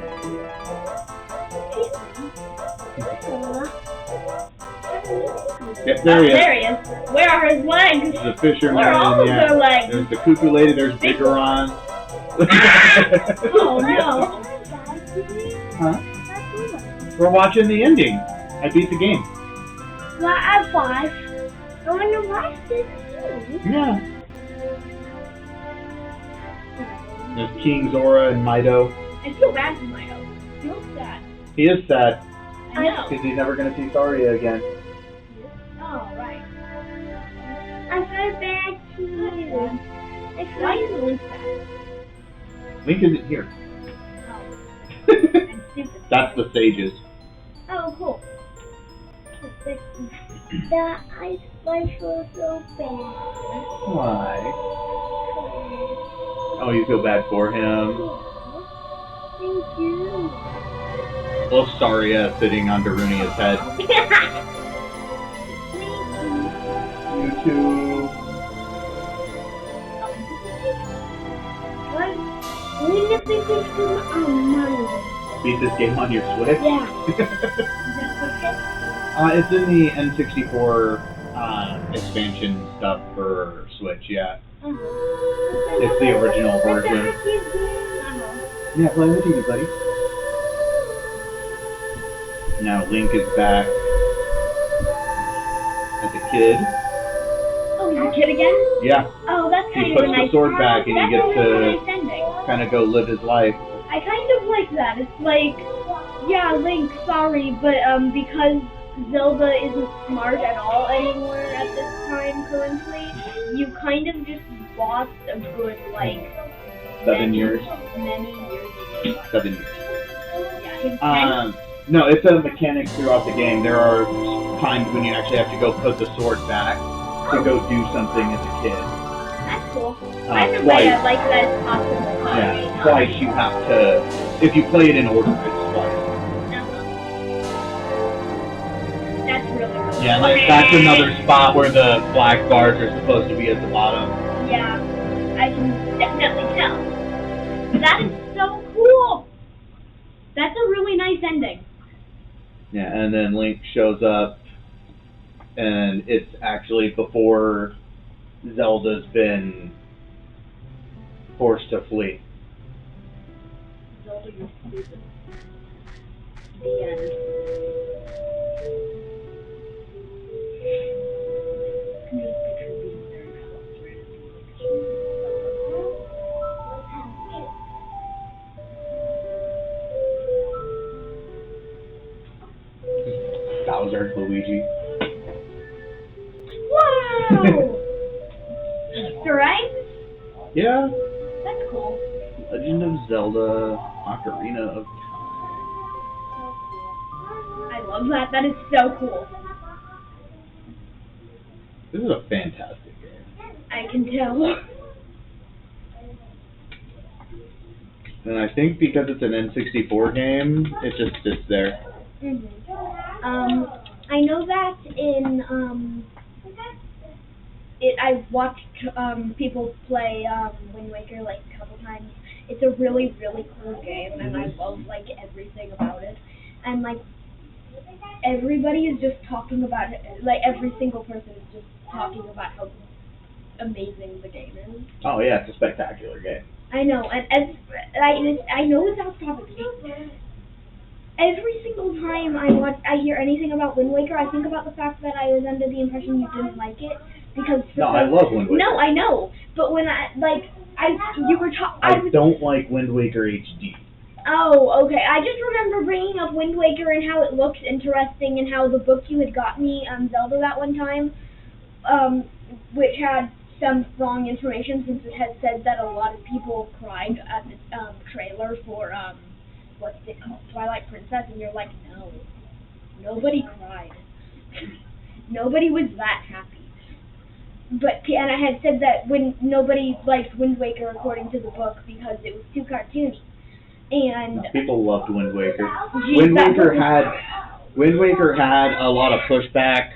Yep, there he is. There he is. Where are his legs? The fisherman. Where are all of Yeah. their legs? There's the cuckoo lady. There's Bigaron. Oh no. Huh? We're watching the ending. I beat the game. Well, I'm 5. I want to watch this too. Yeah. There's King Zora and Mido. I feel bad for Mido. He looks sad. He is sad I know. because he's never going to see Saria again. Oh, right. I feel bad too. Why is Link sad? Link isn't here. Oh. I'm stupid. That's the sages. Oh, cool. The ice was so bad. Why? Oh, you feel bad for him. Thank you. Little Saria sitting on Darunia's head. You too. What? When the biggest game on mine? Beat this game on your Switch? Yeah. It's in the N64 expansion stuff for Switch, yeah. It's the original version. Yeah, play with you, buddy. Now Link is back as a kid. Oh, he's a kid again? Yeah, Oh, that's he kind of puts a the nice. sword back and he That's gets a really to nice ending. kind of go live his life. I kind of like that. It's like, yeah, Link, sorry, but because Zelda isn't smart at all anymore at this time currently, you kind of just lost a good, like, 7 years. many years ago. 7 years. Yeah, his No, it's a mechanic throughout the game. There are times when you actually have to go put the sword back to go do something as a kid. That's cool. I remember Twice. that, like, that's possible. Yeah, twice you have to, if you play it in order, it's twice. That's really, really Yeah, like that's another spot where the black bars are supposed to be at the bottom. Yeah, I can definitely tell. That is so cool. That's a really nice ending. Yeah, and then Link shows up, and it's actually before Zelda's been forced to flee. Zelda, you're stupid. The end. Can you just picture being very frustrated? Bowser, Luigi. Whoa! Easter eggs? Yeah. That's cool. Legend of Zelda, Ocarina of Time. I love that. That is so cool. This is a fantastic game. I can tell. And I think because it's an N64 game, it just sits there. Mm-hmm. I know that in I've watched people play Wind Waker like a couple times. It's a really, really cool game, and I love like everything about it. And like everybody is just talking about it. Like every single person is just talking about how amazing the game is. Oh yeah, it's a spectacular game. I know, and I know it's off topic. Every single time I hear anything about Wind Waker, I think about the fact that I was under the impression you didn't like it because. No, I love Wind Waker. No, I know, but when I don't like Wind Waker HD. Oh, okay. I just remember bringing up Wind Waker and how it looks interesting and how the book you had got me, Zelda, that one time, which had some wrong information since it had said that a lot of people cried at the trailer for what's it called, Twilight Princess, and you're like, no, nobody cried. Nobody was that happy. And I had said that when nobody liked Wind Waker according to the book because it was too cartoony. And No, people loved Wind Waker. Geez, Wind Waker had a lot of pushback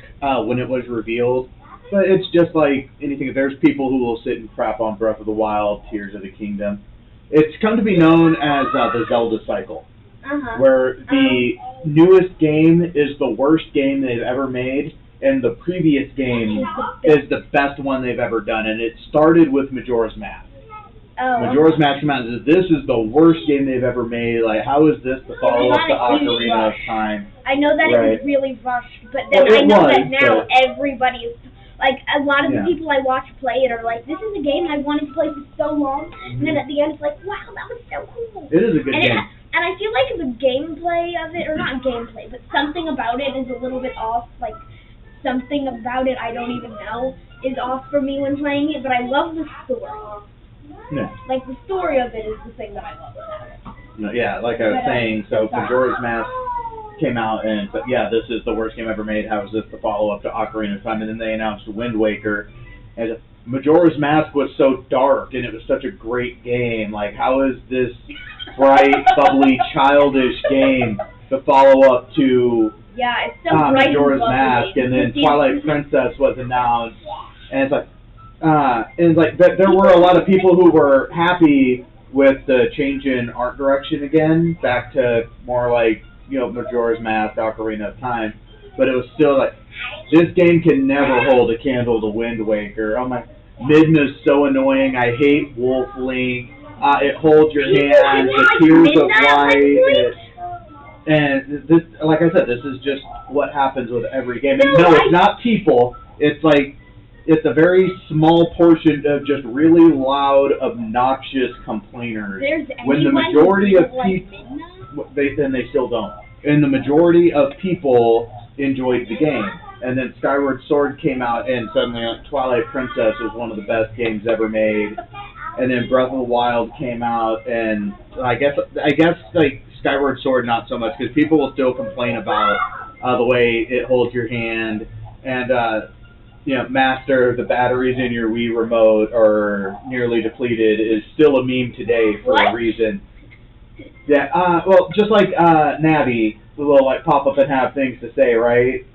when it was revealed, but it's just like anything. There's people who will sit and crap on Breath of the Wild, Tears of the Kingdom. It's come to be known as the Zelda cycle, where the newest game is the worst game they've ever made, and the previous game is the best one they've ever done. And it started with Majora's Mask. Majora's Mask came out and said, this is the worst game they've ever made. Like, how is this the follow-up to Ocarina of Time? I know that Right. it was really rushed, but then I know that now but everybody is, like, a lot of the people I watch play it are like, this is a game I wanted to play for so long, and then at the end it's like, wow, that was so cool. It is a good game. And I feel like the gameplay of it, or not gameplay, but something about it is a little bit off, like, something about it I don't even know is off for me when playing it, but I love the story. Yeah. Like, the story of it is the thing that I love about it. No, yeah, like I was saying, so Majora's Mask came out and said, yeah, this is the worst game ever made. How is this the follow-up to Ocarina of Time? And then they announced Wind Waker. And Majora's Mask was so dark and it was such a great game. Like, how is this bright, bubbly, childish game to follow up to Yeah, it's so bright Majora's and Mask, and then lovely. Twilight Princess was announced, and it's like there were a lot of people who were happy with the change in art direction again, back to more like, you know, Majora's Mask, Ocarina of Time, but it was still like, this game can never hold a candle to Wind Waker. Oh my, Midna's so annoying. I hate Wolf Link. It holds your hand, the tears of light. And this, like I said, this is just what happens with every game. And no, it's not people. It's like, it's a very small portion of just really loud, obnoxious complainers. When the majority of people, they still don't. And the majority of people enjoyed the game. And then Skyward Sword came out, and suddenly Twilight Princess was one of the best games ever made. And then Breath of the Wild came out, and I guess like Skyward Sword not so much, because people will still complain about the way it holds your hand, and you know, Master, the batteries in your Wii remote are nearly depleted is still a meme today for a reason. Yeah, well, just like Navi will like pop up and have things to say, right?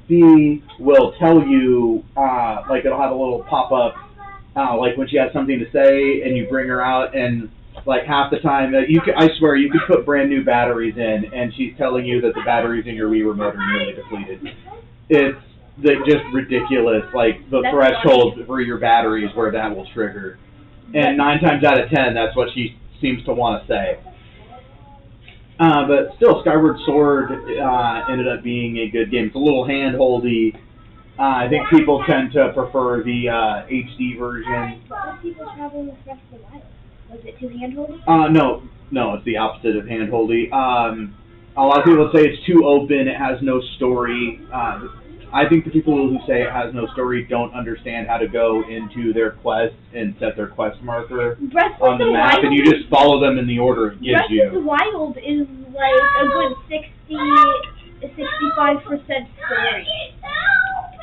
She will tell you, like it'll have a little pop up, like when she has something to say, and you bring her out, and like half the time, I swear, you could put brand new batteries in, and she's telling you that the batteries in your Wii remote are nearly depleted. It's just ridiculous, like the threshold for your batteries where that will trigger. And 9 times out of 10, that's what she seems to want to say. But still, Skyward Sword ended up being a good game. It's a little hand-holdy. I think people tend to prefer the HD version. What people's problem with Breath of the Wild? Was it too hand-holdy? No, it's the opposite of hand-holdy. A lot of people say it's too open, it has no story. I think the people who say it has no story don't understand how to go into their quest and set their quest marker on the map, and you just follow them in the order it gives you. Breath of the Wild is like a good 65% story.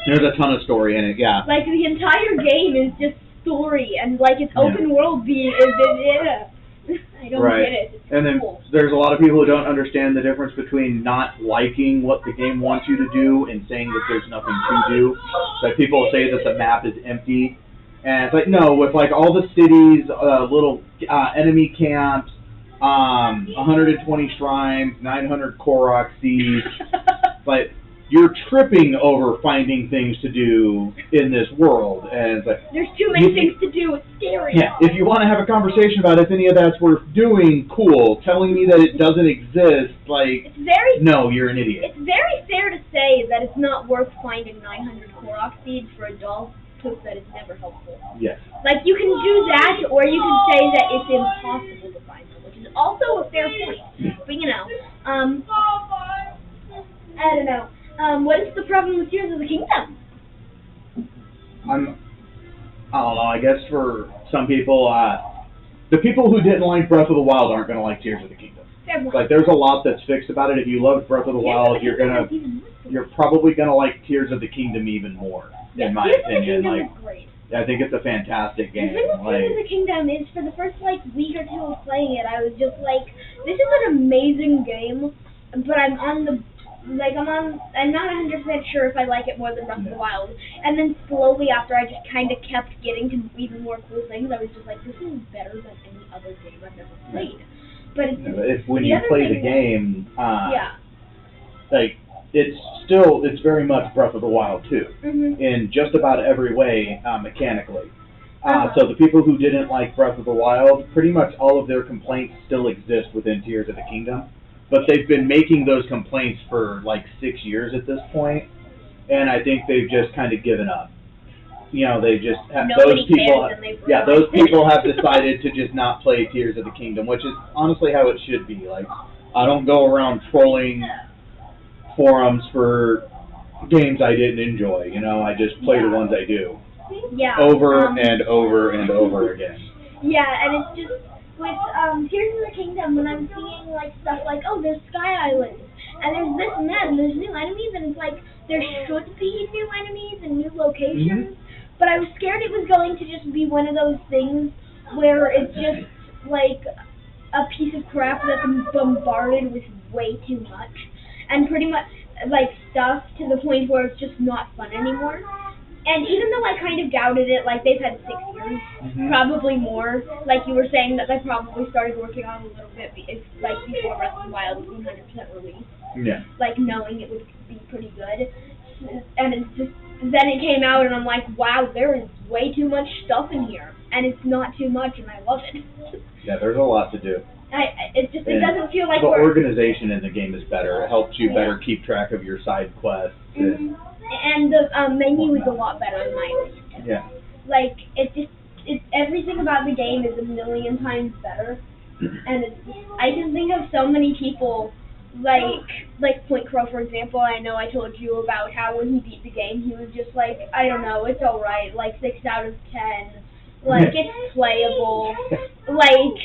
There's a ton of story in it, yeah. Like, the entire game is just story, and like it's open world being I don't get it. It's and then cool. There's a lot of people who don't understand the difference between not liking what the game wants you to do and saying that there's nothing to do. Like, people say that the map is empty, and it's like, no, with like all the cities, little enemy camps, 120 shrines, 900 Korok seeds, like, you're tripping over finding things to do in this world, and it's like, there's too many things to do. It's scary. Yeah, if you want to have a conversation about if any of that's worth doing, cool. Telling me that it doesn't exist, like, no, you're an idiot. It's very fair to say that it's not worth finding 900 Korok seeds for a doll proof that it's never helpful. Yes. Like, you can do that, or you can say that it's impossible to find them, which is also a fair point. But you know, I don't know. What is the problem with Tears of the Kingdom? I don't know, I guess for some people, the people who didn't like Breath of the Wild aren't going to like Tears of the Kingdom. Like, there's a lot that's fixed about it. If you loved Breath of the Wild, you're probably going to like Tears of the Kingdom even more, in my opinion. Like, I think it's a fantastic game. The thing with Tears of the Kingdom is, for the first, like, week or two of playing it, I was just like, this is an amazing game, but I'm not 100% sure if I like it more than Breath of the Wild. And then slowly, after I just kind of kept getting to even more cool things, I was just like, this is better than any other game I've ever played. But if when you play the game, like, it's very much Breath of the Wild too, in just about every way, mechanically. So the people who didn't like Breath of the Wild, pretty much all of their complaints still exist within Tears of the Kingdom. But they've been making those complaints for like 6 years at this point, and I think they've just kind of given up. You know, they just have, those people have decided to just not play Tears of the Kingdom, which is honestly how it should be. Like, I don't go around trolling forums for games I didn't enjoy. You know, I just play the ones I do. Yeah. Over and over and over again. Yeah, and it's just with Tears of the Kingdom, when I'm seeing like stuff like, oh, there's Sky Islands, and there's this and that, and there's new enemies, and it's like, there should be new enemies and new locations, but I was scared it was going to just be one of those things where it's just like a piece of crap that's bombarded with way too much, and pretty much like stuff to the point where it's just not fun anymore. And even though I kind of doubted it, like they've had 6 years, probably more. Like you were saying that they probably started working on it a little bit, like before Breath of the Wild was 100% released. Yeah. Like knowing it would be pretty good, and it's just then it came out, and I'm like, wow, there is way too much stuff in here, and it's not too much, and I love it. Yeah, there's a lot to do. It doesn't feel like the organization in the game is better. It helps you better keep track of your side quests. And the menu is a lot better in my opinion. Yeah. Like it's everything about the game is a million times better, and I can think of so many people like Point Crow, for example. I know I told you about how when he beat the game, he was just like, I don't know, it's alright, like 6 out of 10, like it's playable, like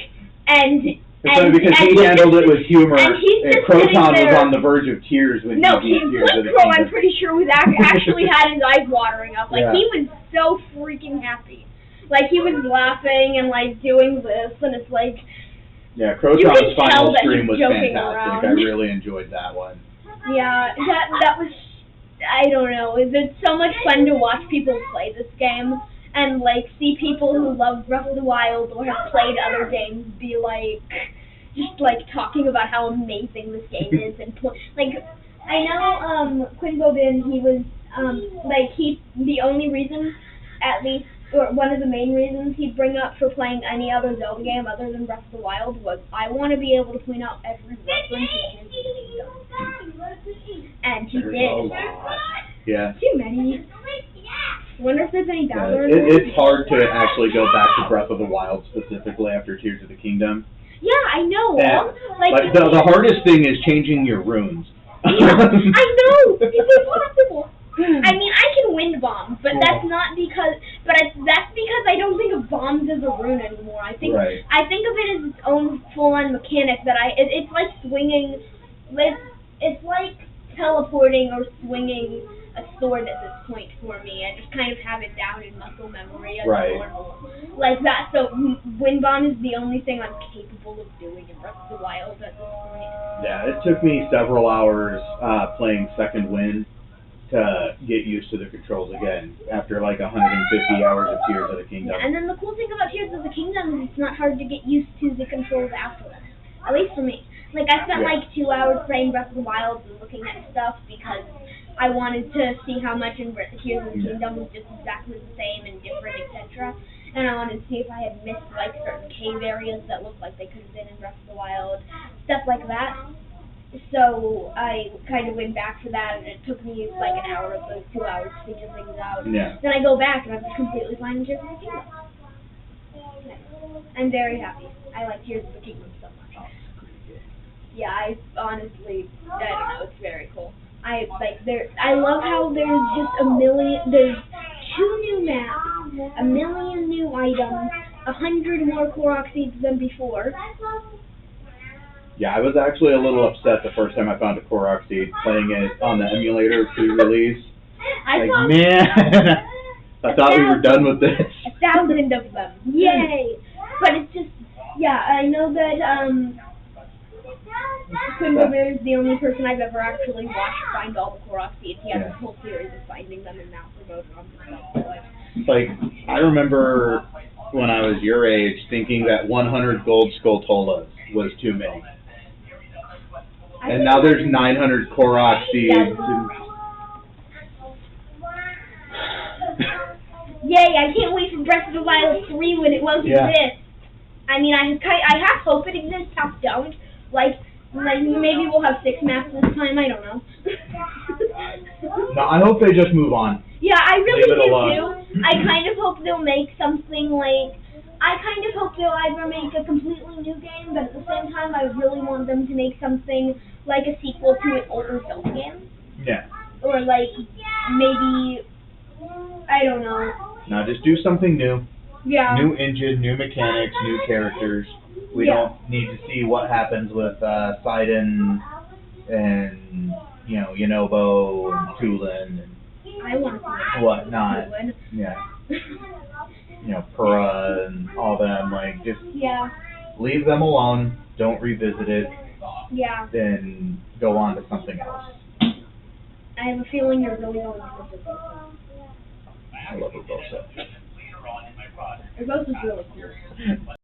because he handled it with humor, and Croton was on the verge of tears when no, he beat Tears of the Crow, Kingdom. I'm pretty sure was actually had his eyes watering up. Like he was so freaking happy. Like he was laughing and like doing this, and it's like. Yeah, Croton's final stream was fantastic. Around. I really enjoyed that one. Yeah, that was. I don't know. It's so much fun to watch people play this game. And, like, see people who love Breath of the Wild or have played other games be, like, just, like, talking about how amazing this game is. And, like, I know, Quinn Bobin, he was, the only reason, at least, or one of the main reasons he'd bring up for playing any other Zelda game other than Breath of the Wild was, I want to be able to point out every reference to Tears of the Kingdom. And he did. Yeah. Too many. Wonder if there's any downloads. It's hard to actually go back to Breath of the Wild specifically after Tears of the Kingdom. Yeah, I know. Like the hardest thing is changing your runes. Yeah, I know. It's impossible. I mean, I can wind bomb, but that's because I don't think of bombs as a rune anymore. I think of it as its own full-on mechanic that it's like swinging. It's like teleporting or swinging a sword at this point for me. I just kind of have it down in muscle memory as normal. Like that, so Wind Bomb is the only thing I'm capable of doing in Breath of the Wild at this point. Yeah, it took me several hours playing Second Wind to get used to the controls again after like 150 hours of Tears of the Kingdom. Yeah, and then the cool thing about Tears of the Kingdom is it's not hard to get used to the controls after that. At least for me. Like I spent like 2 hours playing Breath of the Wild and looking at stuff because I wanted to see how much in Tears of the Kingdom was just exactly the same and different, etc. And I wanted to see if I had missed like certain cave areas that looked like they could have been in Breath of the Wild, stuff like that. So I kind of went back for that, and it took me like an hour of those 2 hours to figure things out. Yeah. Then I go back and I'm completely fine in Tears of the Kingdom. I'm very happy. I like Tears of the Kingdom so much. Yeah, I honestly, I don't know, it's very cool. I love how there's just there's 2 new maps, 1 million new items, 100 more Korok seeds than before. Yeah, I was actually a little upset the first time I found a Korok seed playing it on the emulator pre-release. Man, I thought we were done with this. 1,000 of them, yay! But it's just, yeah, I know that Quinn Bobin is the only person I've ever actually watched find all the Korok seeds. He has a whole series of finding them, and now for both of them. Like, I remember when I was your age thinking that 100 gold Skulltulas was too many. And now there's 900 Korok seeds. Yay, I can't wait for Breath of the Wild 3 when it won't exist. I mean, I have hope it exists, half don't. Like maybe we'll have 6 maps this time, I don't know. No, I hope they just move on. Yeah, I really do too. I kind of hope they'll make something like, I kind of hope they'll either make a completely new game, but at the same time I really want them to make something like a sequel to an older Zelda game. Yeah. Or like, maybe, I don't know. No, just do something new. Yeah. New engine, new mechanics, new characters. We don't need to see what happens with Sidon and, Yunobo and Tulin and I want to see whatnot. Tulin. Yeah. Pura and all them. Like, just Yeah. leave them alone. Don't revisit it. Yeah. Then go on to something else. I have a feeling you're really going to visit this. I love Urbosa. Urbosa's really cool.